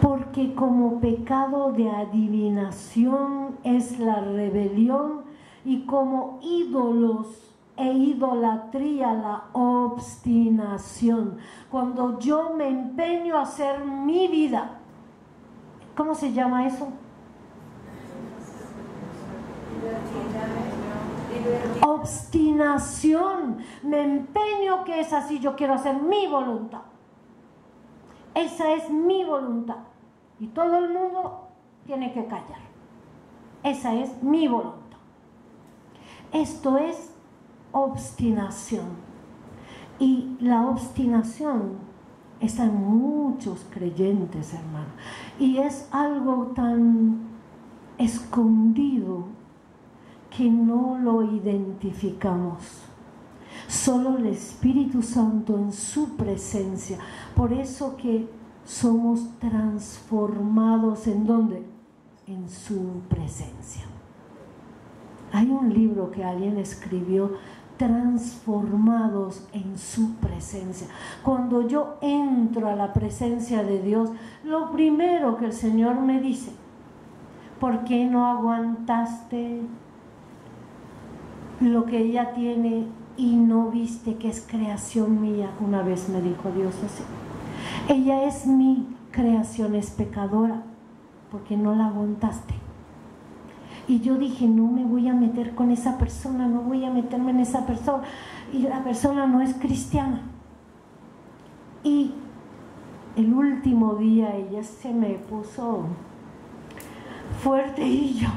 porque como pecado de adivinación es la rebelión, y como ídolos e idolatría la obstinación. Cuando yo me empeño a hacer mi vida, ¿cómo se llama eso? Obstinación. Me empeño que es así, yo quiero hacer mi voluntad. Esa es mi voluntad. Y todo el mundo tiene que callar. Esa es mi voluntad. Esto es obstinación. Y la obstinación está en muchos creyentes, hermano. Y es algo tan escondido que no lo identificamos. Solo el Espíritu Santo en su presencia. Por eso que somos transformados, ¿en dónde? En su presencia. Hay un libro que alguien escribió, transformados en su presencia. Cuando yo entro a la presencia de Dios, lo primero que el Señor me dice: ¿por qué no aguantaste lo que ella tiene y no viste que es creación mía? Una vez me dijo Dios así: ella es mi creación, es pecadora, porque no la aguantaste. Y yo dije: no me voy a meter con esa persona, no voy a meterme en esa persona, y la persona no es cristiana. Y el último día ella se me puso fuerte y yo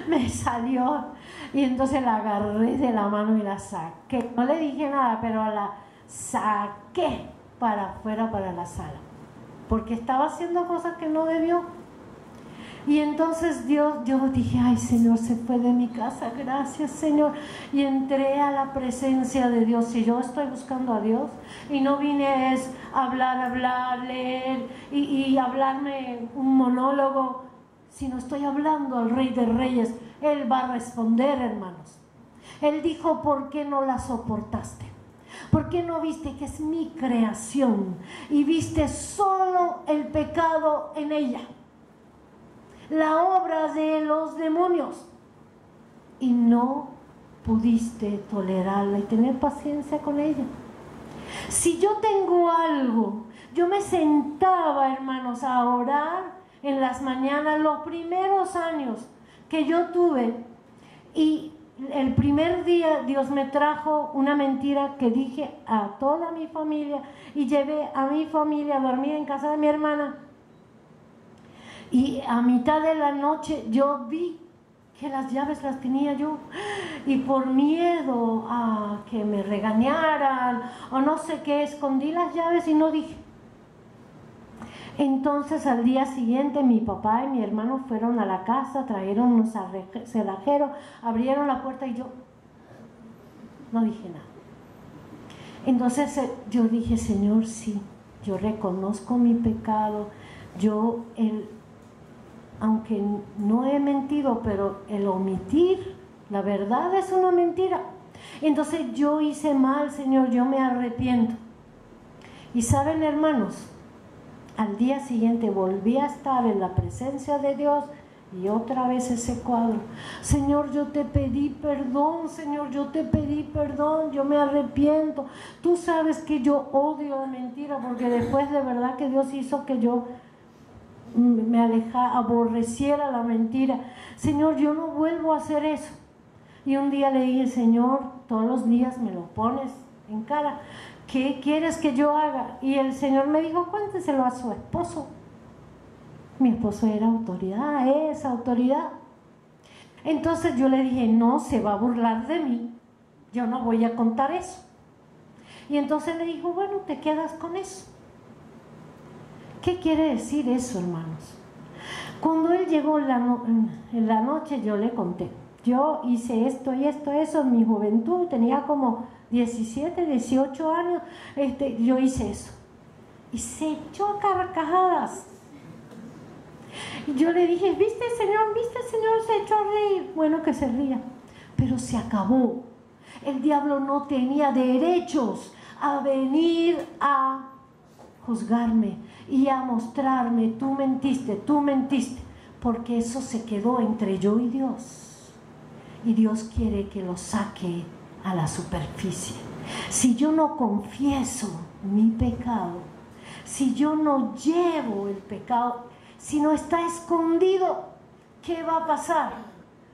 me salió, y entonces la agarré de la mano y la saqué. No le dije nada, pero la saqué para afuera, para la sala, porque estaba haciendo cosas que no debió. Y entonces yo dije: ay, Señor, se fue de mi casa, gracias, Señor. Y entré a la presencia de Dios. Y yo estoy buscando a Dios, y no vine a hablar, leer y hablarme un monólogo, sino estoy hablando al Rey de Reyes. Él va a responder, hermanos. Él dijo: ¿por qué no la soportaste? ¿Por qué no viste que es mi creación y viste solo el pecado en ella, la obra de los demonios, y no pudiste tolerarla y tener paciencia con ella? Si yo tengo algo, yo me sentaba, hermanos, a orar en las mañanas los primeros años que yo tuve, y el primer día Dios me trajo una mentira que dije a toda mi familia, y llevé a mi familia a dormir en casa de mi hermana. Y a mitad de la noche yo vi que las llaves las tenía yo, y por miedo a que me regañaran o no sé qué, escondí las llaves y no dije. Entonces al día siguiente mi papá y mi hermano fueron a la casa, trajeron unos cerrajeros, abrieron la puerta y yo no dije nada. Entonces yo dije: Señor, sí, yo reconozco mi pecado, aunque no he mentido, pero el omitir la verdad es una mentira. Entonces yo hice mal, Señor, yo me arrepiento. Y saben, hermanos, al día siguiente volví a estar en la presencia de Dios, y otra vez ese cuadro: Señor, yo te pedí perdón, Señor, yo te pedí perdón, yo me arrepiento. Tú sabes que yo odio la mentira, porque después de verdad que Dios hizo que yo me aborreciera la mentira. Señor, yo no vuelvo a hacer eso. Y un día le dije: Señor, todos los días me lo pones en cara, ¿qué quieres que yo haga? Y el Señor me dijo: cuénteselo a su esposo. Mi esposo era autoridad, es autoridad. Entonces yo le dije: no, se va a burlar de mí, yo no voy a contar eso. Y entonces le dijo: bueno, te quedas con eso. ¿Qué quiere decir eso, hermanos? Cuando él llegó en la noche, yo le conté: yo hice esto y esto, eso en mi juventud, tenía como 17, 18 años, yo hice eso. Y se echó a carcajadas. Y yo le dije, ¿viste, Señor? Se echó a reír. Bueno, que se ría. Pero se acabó. El diablo no tenía derechos a venir a juzgarme y a mostrarme, tú mentiste, porque eso se quedó entre yo y Dios. Y Dios quiere que lo saque a la superficie. Si yo no confieso mi pecado, si yo no llevo el pecado, si no está escondido, ¿qué va a pasar?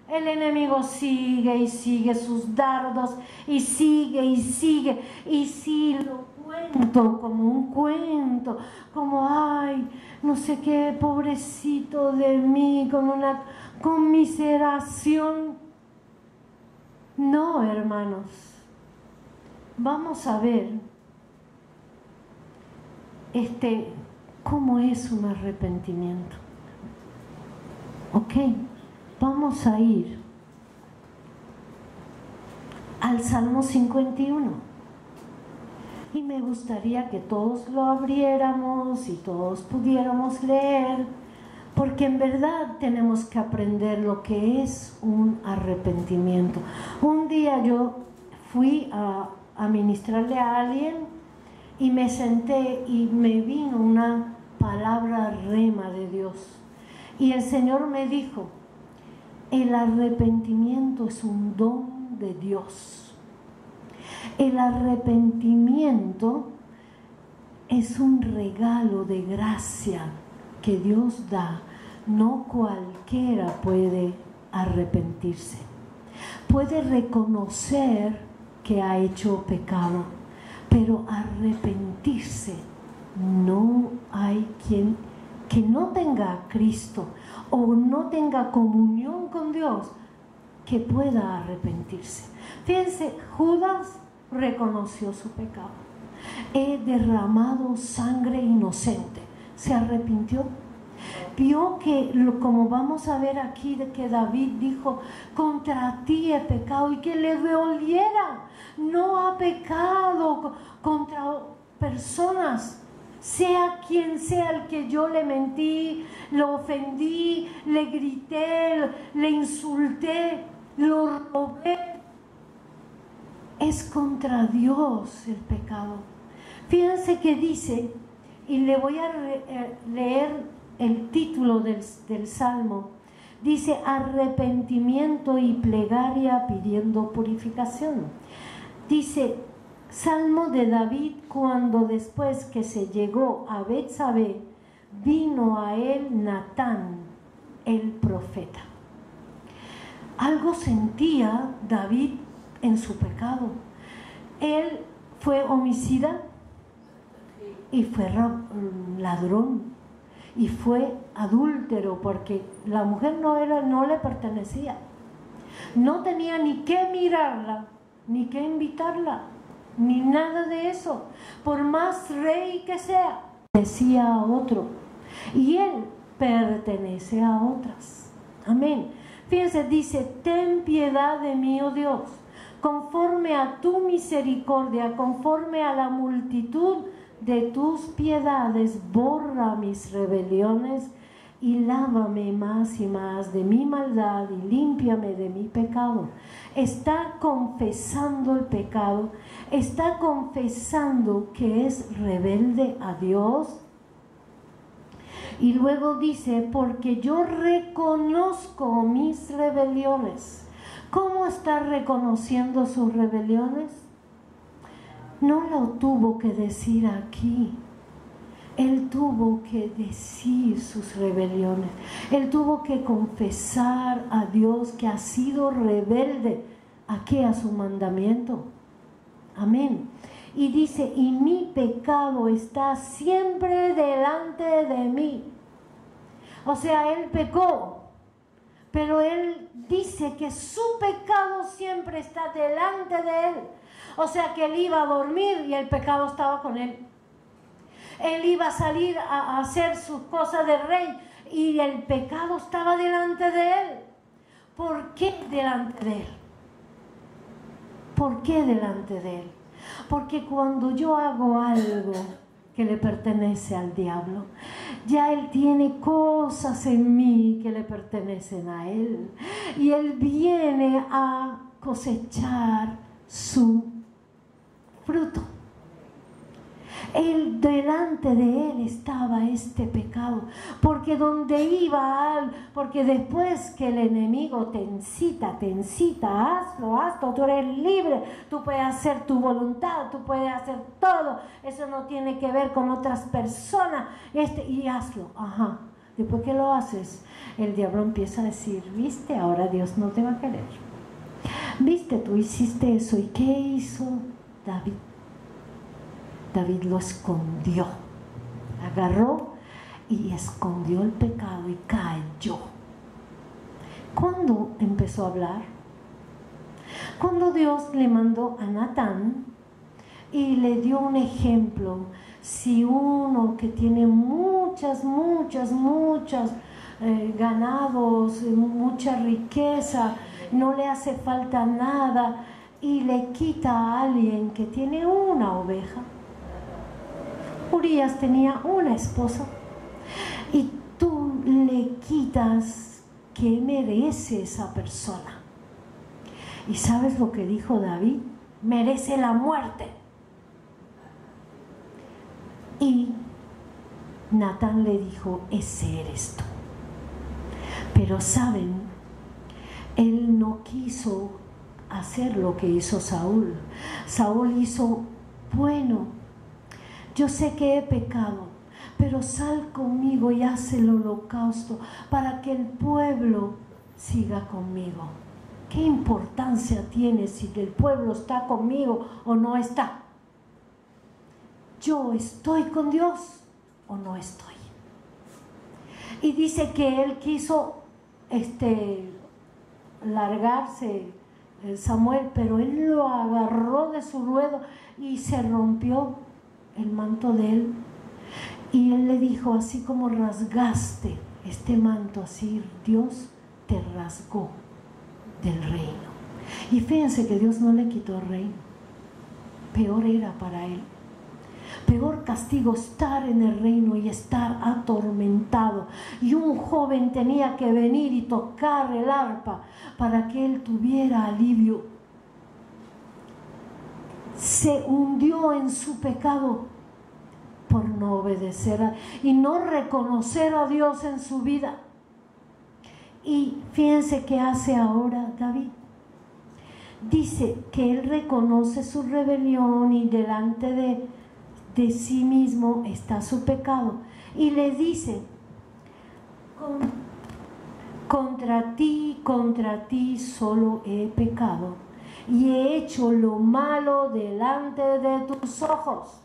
El enemigo sigue y sigue sus dardos y sigue y sigue. Y si lo cuento como un cuento, como ay, no sé qué, pobrecito de mí, con una conmiseración. No, hermanos, vamos a ver cómo es un arrepentimiento. ¿Ok? Vamos a ir al Salmo 51 y me gustaría que todos lo abriéramos y todos pudiéramos leer, porque en verdad tenemos que aprender lo que es un arrepentimiento. Un día yo fui a ministrarle a alguien y me senté y me vino una palabra rema de Dios y el Señor me dijo: el arrepentimiento es un don de Dios. El arrepentimiento es un regalo de gracia que Dios da. No cualquiera puede arrepentirse. Puede reconocer que ha hecho pecado, pero arrepentirse, no hay quien que no tenga a Cristo o no tenga comunión con Dios que pueda arrepentirse. Fíjense, Judas reconoció su pecado. He derramado sangre inocente. Se arrepintió. Vio que, como vamos a ver aquí, de que David dijo: contra ti he pecado, y que le doliera. No ha pecado contra personas, sea quien sea el que yo le mentí, lo ofendí, le grité, le insulté, lo robé. Es contra Dios el pecado. Fíjense que dice, y le voy a leer el título del Salmo. Dice: arrepentimiento y plegaria pidiendo purificación. Dice: Salmo de David, cuando después que se llegó a Betsabé, vino a él Natán, el profeta. Algo sentía David en su pecado. Él fue homicida y fue ladrón y fue adúltero, porque la mujer no le pertenecía. No tenía ni que mirarla, ni que invitarla, ni nada de eso, por más rey que sea. Decía a otro, y él pertenece a otras. Amén. Fíjense, dice: ten piedad de mí, oh Dios, conforme a tu misericordia, conforme a la multitud de tus piedades, borra mis rebeliones y lávame más y más de mi maldad y límpiame de mi pecado. Está confesando el pecado, está confesando que es rebelde a Dios. Y luego dice: porque yo reconozco mis rebeliones. ¿Cómo está reconociendo sus rebeliones? No lo tuvo que decir aquí. Él tuvo que decir sus rebeliones. Él tuvo que confesar a Dios que ha sido rebelde aquí a su mandamiento. Amén. Y dice: y mi pecado está siempre delante de mí. O sea, él pecó, pero él dice que su pecado siempre está delante de él. O sea, que él iba a dormir y el pecado estaba con él. Él iba a salir a hacer sus cosas de rey y el pecado estaba delante de él. ¿Por qué delante de él? ¿Por qué delante de él? Porque cuando yo hago algo que le pertenece al diablo, ya Él tiene cosas en mí que le pertenecen a Él. Y Él viene a cosechar su fruto. Delante de Él estaba este pecado, porque donde iba, porque después que el enemigo te incita, hazlo, tú eres libre, tú puedes hacer tu voluntad, tú puedes hacer todo, eso no tiene que ver con otras personas, y hazlo, después que lo haces, el diablo empieza a decir, viste, ahora Dios no te va a querer, viste, tú hiciste eso, ¿y qué hizo David? David lo escondió, agarró y escondió el pecado y cayó. ¿Cuándo empezó a hablar? Cuando Dios le mandó a Natán y le dio un ejemplo. Si uno que tiene muchas ganados, mucha riqueza, no le hace falta nada y le quita a alguien que tiene una oveja. Urías tenía una esposa y tú le quitas, ¿qué merece esa persona? ¿Y sabes lo que dijo David? Merece la muerte. Y Natán le dijo, ese eres tú. Pero saben, él no quiso hacer lo que hizo Saúl. Saúl hizo, bueno, yo sé que he pecado, pero sal conmigo y haz el holocausto para que el pueblo siga conmigo. ¿Qué importancia tiene si el pueblo está conmigo o no está? ¿Yo estoy con Dios o no estoy? Y dice que él quiso largarse Samuel, pero él lo agarró de su ruedo y se rompió el manto de él, y él le dijo, así como rasgaste este manto, así Dios te rasgó del reino. Y fíjense que Dios no le quitó el reino, peor era para él, peor castigo estar en el reino y estar atormentado, y un joven tenía que venir y tocar el arpa para que él tuviera alivio. Se hundió en su pecado por no obedecer y no reconocer a Dios en su vida. Y fíjense qué hace ahora David. Dice que él reconoce su rebelión y delante de sí mismo está su pecado. Y le dice, contra ti solo he pecado y he hecho lo malo delante de tus ojos.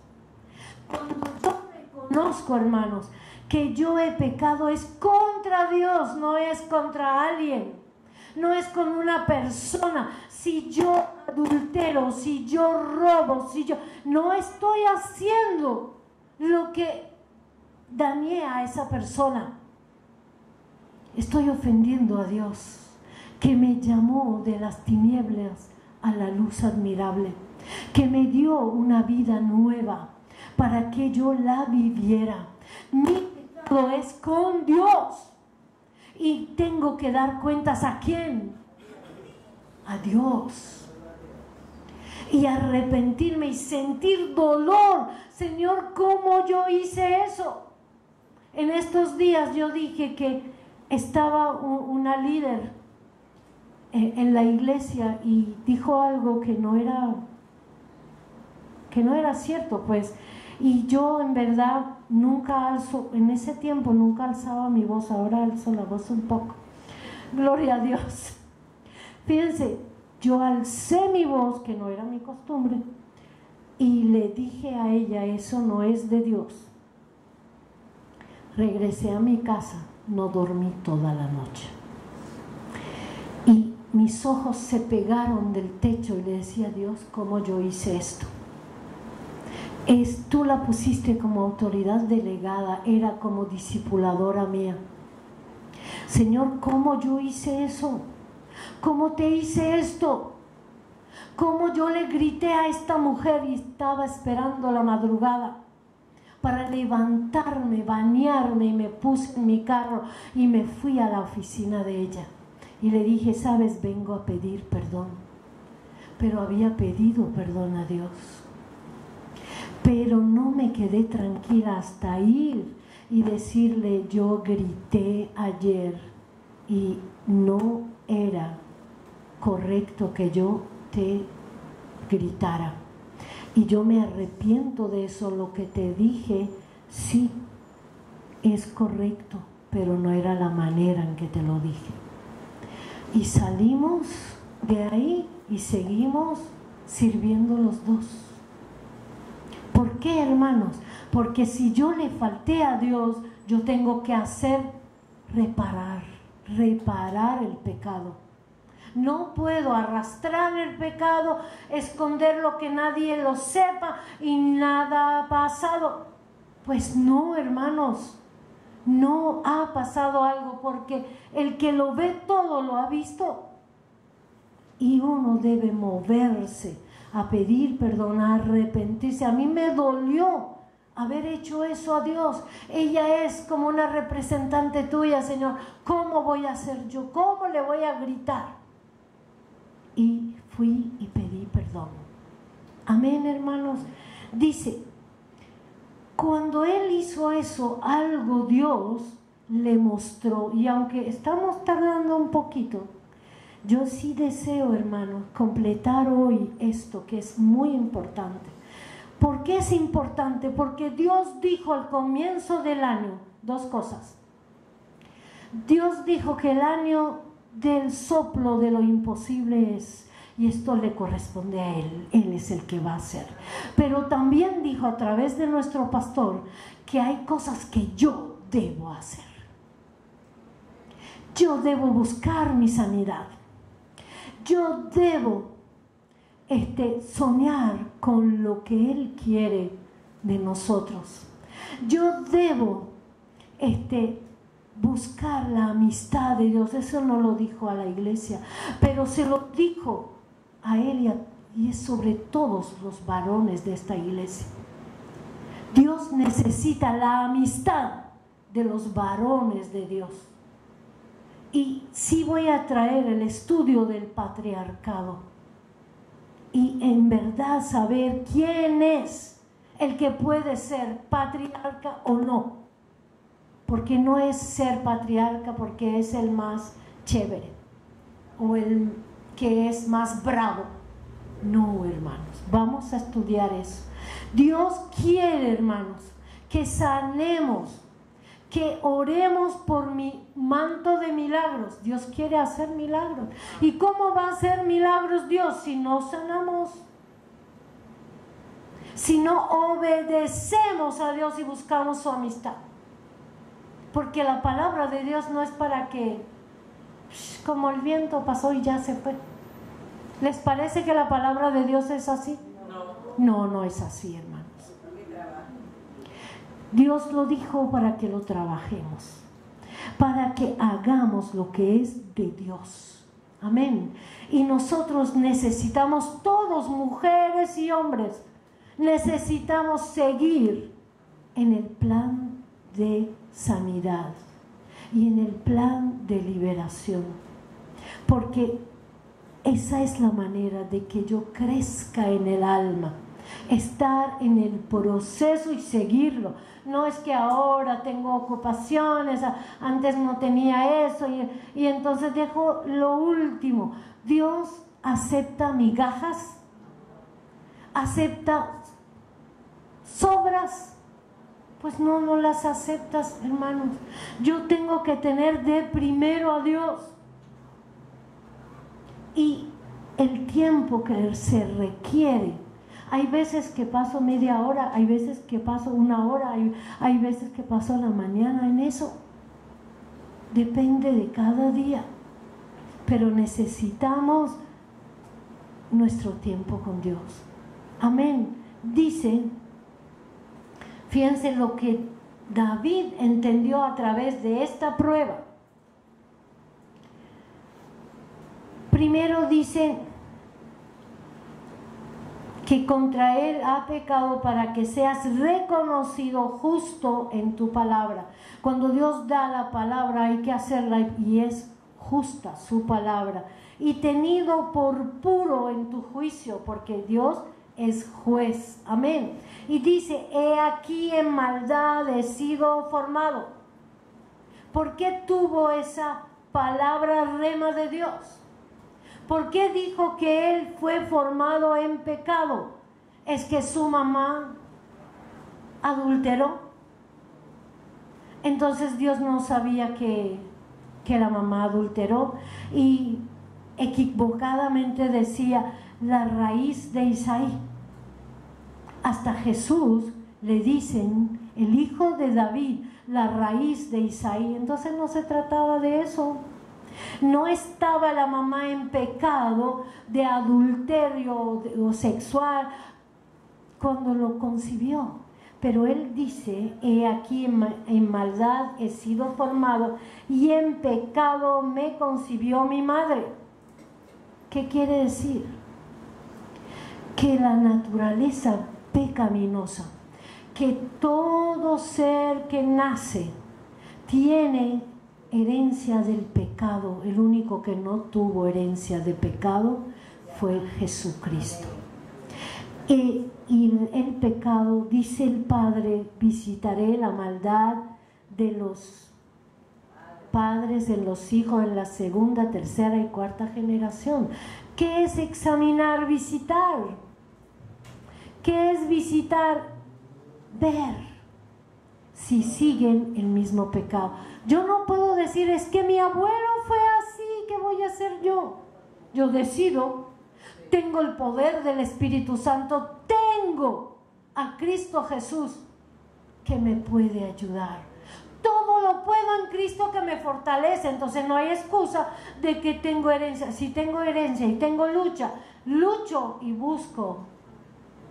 Cuando yo reconozco, hermanos, que yo he pecado, es contra Dios, no es contra alguien, no es con una persona. Si yo adultero, si yo robo, si yo no estoy haciendo lo que dañé a esa persona, estoy ofendiendo a Dios, que me llamó de las tinieblas a la luz admirable, que me dio una vida nueva para que yo la viviera. Mi pecado es con Dios y tengo que dar cuentas ¿a quién? A Dios. Y arrepentirme y sentir dolor. Señor, ¿cómo yo hice eso? En estos días yo dije que estaba una líder en la iglesia y dijo algo que no era cierto, pues, y yo en verdad nunca alzo, en ese tiempo nunca alzaba mi voz, ahora alzo la voz un poco, gloria a Dios. Fíjense, yo alcé mi voz, que no era mi costumbre, y le dije a ella, eso no es de Dios. Regresé a mi casa, no dormí toda la noche y mis ojos se pegaron del techo y le decía a Dios, ¿cómo yo hice esto? Tú la pusiste como autoridad delegada, era como discipuladora mía. Señor, ¿cómo yo hice eso? ¿Cómo te hice esto? ¿Cómo yo le grité a esta mujer y estaba esperando la madrugada? para levantarme, bañarme, y me puse en mi carro y me fui a la oficina de ella. Y le dije, sabes, vengo a pedir perdón. Pero había pedido perdón a Dios. Pero no me quedé tranquila hasta ir y decirle, yo grité ayer y no era correcto que yo te gritara. Y yo me arrepiento de eso, lo que te dije, sí, es correcto, pero no era la manera en que te lo dije. Y salimos de ahí y seguimos sirviendo los dos. ¿Por qué, hermanos? Porque si yo le falté a Dios, yo tengo que reparar el pecado. No puedo arrastrar el pecado, esconderlo, que nadie lo sepa y nada ha pasado. Pues no, hermanos, no ha pasado algo, porque el que lo ve todo lo ha visto. Y uno debe moverse a pedir perdón, a arrepentirse. A mí me dolió haber hecho eso a Dios. Ella es como una representante tuya, Señor. ¿Cómo voy a hacer yo? ¿Cómo le voy a gritar? Y fui y pedí perdón. Amén, hermanos. Dice, cuando él hizo eso, algo Dios le mostró. Y aunque estamos tardando un poquito, yo sí deseo, hermanos, completar hoy esto que es muy importante. ¿Por qué es importante? Porque Dios dijo al comienzo del año dos cosas. Dios dijo que el año del soplo de lo imposible es, y esto le corresponde a Él. Él es el que va a hacer. Pero también dijo a través de nuestro pastor que hay cosas que yo debo hacer. Yo debo buscar mi sanidad. Yo debo soñar con lo que Él quiere de nosotros. Yo debo buscar la amistad de Dios. Eso no lo dijo a la iglesia, pero se lo dijo a él y es sobre todos los varones de esta iglesia. Dios necesita la amistad de los varones de Dios. Y sí voy a traer el estudio del patriarcado y en verdad saber quién es el que puede ser patriarca o no. Porque no es ser patriarca porque es el más chévere o el que es más bravo. No, hermanos, vamos a estudiar eso. Dios quiere, hermanos, que sanemos, que oremos por mi manto de milagros. Dios quiere hacer milagros. ¿Y cómo va a hacer milagros Dios si no sanamos? Si no obedecemos a Dios y buscamos su amistad. Porque la palabra de Dios no es para que, como el viento pasó y ya se fue. ¿Les parece que la palabra de Dios es así? No, no es así, hermanos. Dios lo dijo para que lo trabajemos, para que hagamos lo que es de Dios. Amén. Y nosotros necesitamos, todos, mujeres y hombres, necesitamos seguir en el plan de sanidad y en el plan de liberación, porque esa es la manera de que yo crezca en el alma, estar en el proceso y seguirlo. No es que ahora tengo ocupaciones, antes no tenía eso y entonces dejo lo último. Dios acepta migajas, acepta sobras. Pues no las aceptas, hermanos. Yo tengo que tener de primero a Dios. Y el tiempo que se requiere. Hay veces que paso media hora, hay veces que paso una hora, hay veces que paso la mañana en eso. Depende de cada día. Pero necesitamos nuestro tiempo con Dios. Amén. Dice, fíjense lo que David entendió a través de esta prueba. Primero dice, que contra él ha pecado para que seas reconocido justo en tu palabra. Cuando Dios da la palabra hay que hacerla y es justa su palabra. Y tenido por puro en tu juicio, porque Dios es juez. Amén. Y dice, he aquí en maldad he sido formado. ¿Por qué tuvo esa palabra rema de Dios? ¿Por qué dijo que él fue formado en pecado? ¿Es que su mamá adulteró? Entonces Dios no sabía que la mamá adulteró y equivocadamente decía la raíz de Isaí. Hasta Jesús le dicen el hijo de David, la raíz de Isaí. Entonces no se trataba de eso. No estaba la mamá en pecado de adulterio o sexual cuando lo concibió. Pero él dice, he aquí en maldad he sido formado y en pecado me concibió mi madre. ¿Qué quiere decir? Que la naturaleza pecaminosa, que todo ser que nace tiene herencia del pecado. El único que no tuvo herencia de pecado fue Jesucristo. Y el pecado, dice el Padre, visitaré la maldad de los padres en los hijos en la segunda, tercera y cuarta generación. ¿Qué es examinar, visitar? ¿Qué es visitar? Ver si siguen el mismo pecado. Yo no puedo decir, es que mi abuelo fue así, ¿qué voy a hacer yo? Yo decido, tengo el poder del Espíritu Santo, tengo a Cristo Jesús que me puede ayudar. Todo lo puedo en Cristo que me fortalece. Entonces no hay excusa de que tengo herencia. Si tengo herencia y tengo lucha, lucho y busco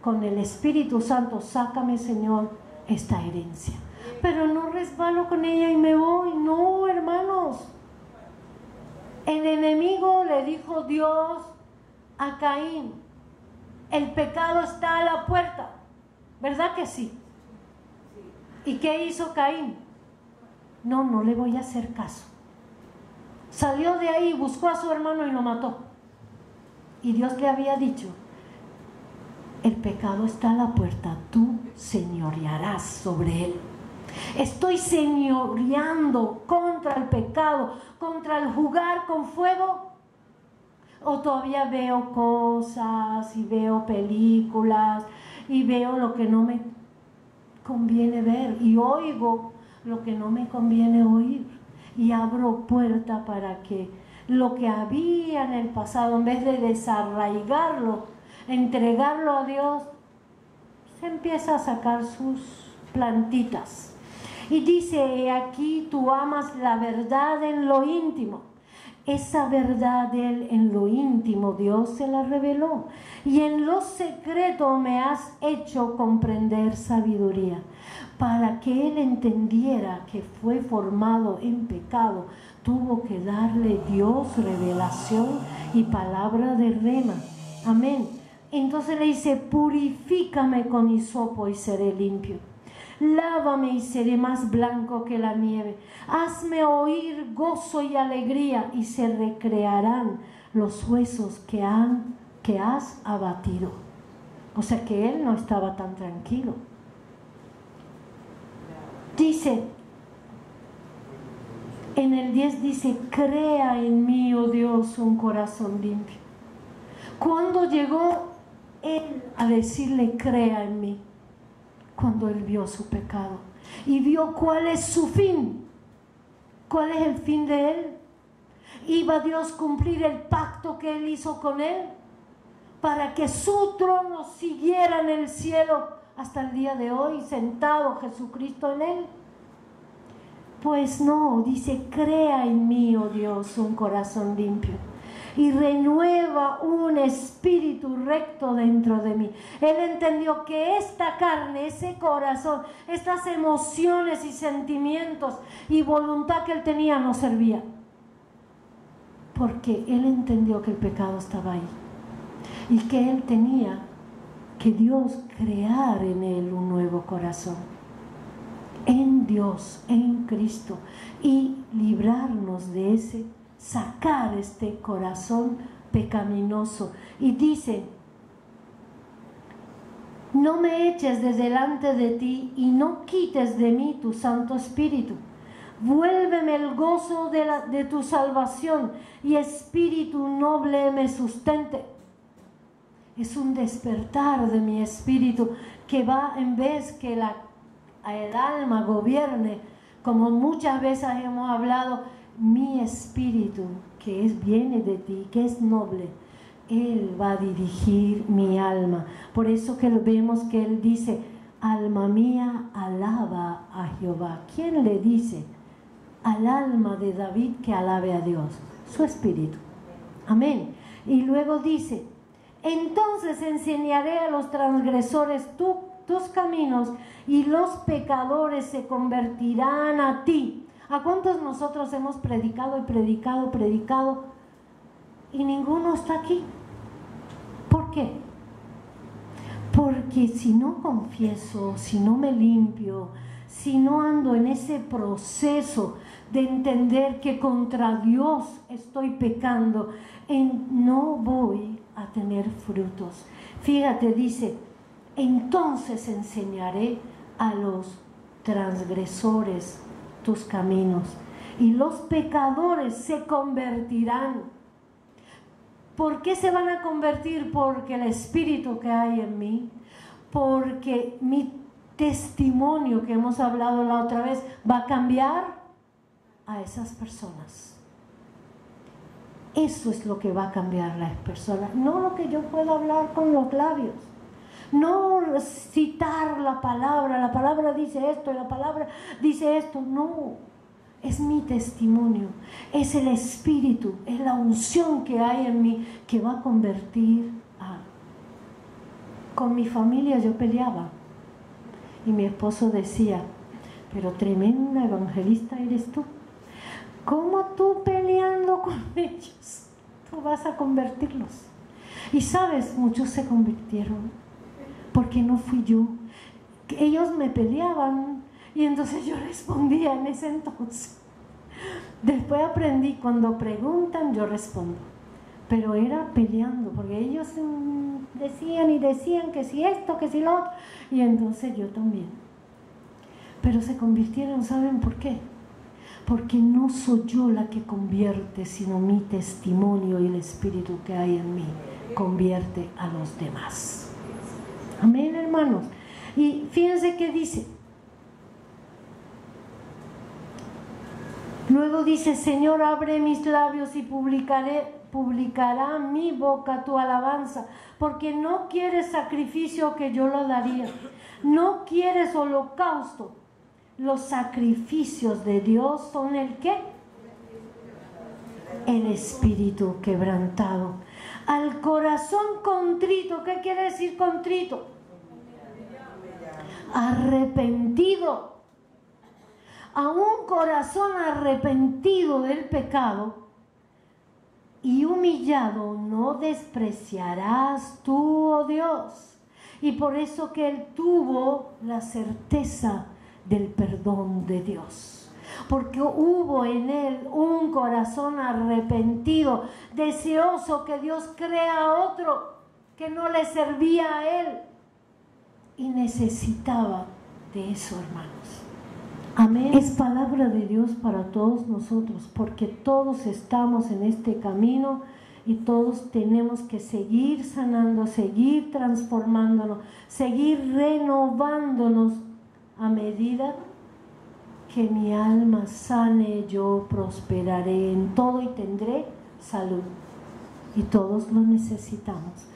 con el Espíritu Santo, sácame, Señor, esta herencia. Pero no resbalo con ella y me voy. No, hermanos. El enemigo le dijo Dios a Caín, el pecado está a la puerta. ¿Verdad que sí? ¿Y qué hizo Caín? No le voy a hacer caso. Salió de ahí, buscó a su hermano y lo mató. Y Dios le había dicho, el pecado está a la puerta, tú señorearás sobre él. Estoy señoreando contra el pecado, contra el jugar con fuego. O todavía veo cosas y veo películas y veo lo que no me conviene ver y oigo lo que no me conviene oír y abro puerta para que lo que había en el pasado, en vez de desarraigarlo, entregarlo a Dios, se empieza a sacar sus plantitas. Y dice, aquí tú amas la verdad en lo íntimo. Esa verdad de él en lo íntimo Dios se la reveló. Y en lo secreto me has hecho comprender sabiduría. Para que él entendiera que fue formado en pecado, tuvo que darle Dios revelación y palabra de rema. Amén. Entonces le dice, purifícame con hisopo y seré limpio. Lávame y seré más blanco que la nieve. Hazme oír gozo y alegría y se recrearán los huesos que has abatido. O sea que él no estaba tan tranquilo. Dice, en el 10 dice, crea en mí, oh Dios, un corazón limpio. ¿Cuándo llegó él a decirle, crea en mí? Cuando él vio su pecado y vio cuál es su fin. ¿Cuál es el fin de él? ¿Iba Dios a cumplir el pacto que él hizo con él? Para que su trono siguiera en el cielo hasta el día de hoy, sentado Jesucristo en él. Pues no, dice, crea en mí, oh Dios, un corazón limpio y renueva un espíritu recto dentro de mí. Él entendió que esta carne, ese corazón, estas emociones y sentimientos y voluntad que él tenía no servía, porque él entendió que el pecado estaba ahí y que él tenía que Dios creara en él un nuevo corazón, en Dios, en Cristo, y librarnos de ese, sacar este corazón pecaminoso. Y dice: no me eches de delante de ti y no quites de mí tu Santo Espíritu. Vuélveme el gozo de tu salvación y espíritu noble me sustente. Es un despertar de mi espíritu que va, en vez que el alma gobierne, como muchas veces hemos hablado, mi espíritu que viene de ti, que es noble, Él va a dirigir mi alma. Por eso que vemos que Él dice: alma mía, alaba a Jehová. ¿Quién le dice al alma de David que alabe a Dios? Su espíritu. Amén. Y luego dice: entonces enseñaré a los transgresores tus caminos y los pecadores se convertirán a ti. ¿A cuántos nosotros hemos predicado y predicado y ninguno está aquí? ¿Por qué? Porque si no confieso, si no me limpio, si no ando en ese proceso de entender que contra Dios estoy pecando, no voy a tener frutos. Fíjate, dice: entonces enseñaré a los transgresores tus caminos y los pecadores se convertirán. ¿Por qué se van a convertir? Porque el espíritu que hay en mí, porque mi testimonio que hemos hablado la otra vez va a cambiar a esas personas. Eso es lo que va a cambiar las personas, no lo que yo puedo hablar con los labios, no citar la palabra dice esto y la palabra dice esto, no, es mi testimonio, es el espíritu, es la unción que hay en mí que va a convertir Con mi familia yo peleaba y mi esposo decía: pero tremenda evangelista eres tú. ¿Cómo tú peleando con ellos? Tú vas a convertirlos. Y sabes, muchos se convirtieron porque no fui yo. Ellos me peleaban y entonces yo respondía en ese entonces. Después aprendí, cuando preguntan yo respondo. Pero era peleando, porque ellos decían que si esto, que si lo otro. Y entonces yo también. Pero se convirtieron, ¿saben por qué? Porque no soy yo la que convierte, sino mi testimonio y el espíritu que hay en mí convierte a los demás. Amén, hermanos. Y fíjense qué dice. Luego dice: Señor, abre mis labios y publicará mi boca tu alabanza, porque no quieres sacrificio que yo lo daría, no quieres holocausto. Los sacrificios de Dios son ¿el qué? El espíritu quebrantado. Al corazón contrito. ¿Qué quiere decir contrito? Arrepentido. A un corazón arrepentido del pecado y humillado no despreciarás tú, oh Dios. Y por eso que él tuvo la certeza del perdón de Dios, porque hubo en él un corazón arrepentido, deseoso que Dios crea otro que no le servía a él, y necesitaba de eso, hermanos. Amén. Es palabra de Dios para todos nosotros, porque todos estamos en este camino y todos tenemos que seguir sanando, seguir transformándonos, seguir renovándonos. A medida que mi alma sane, yo prosperaré en todo y tendré salud. Y todos lo necesitamos.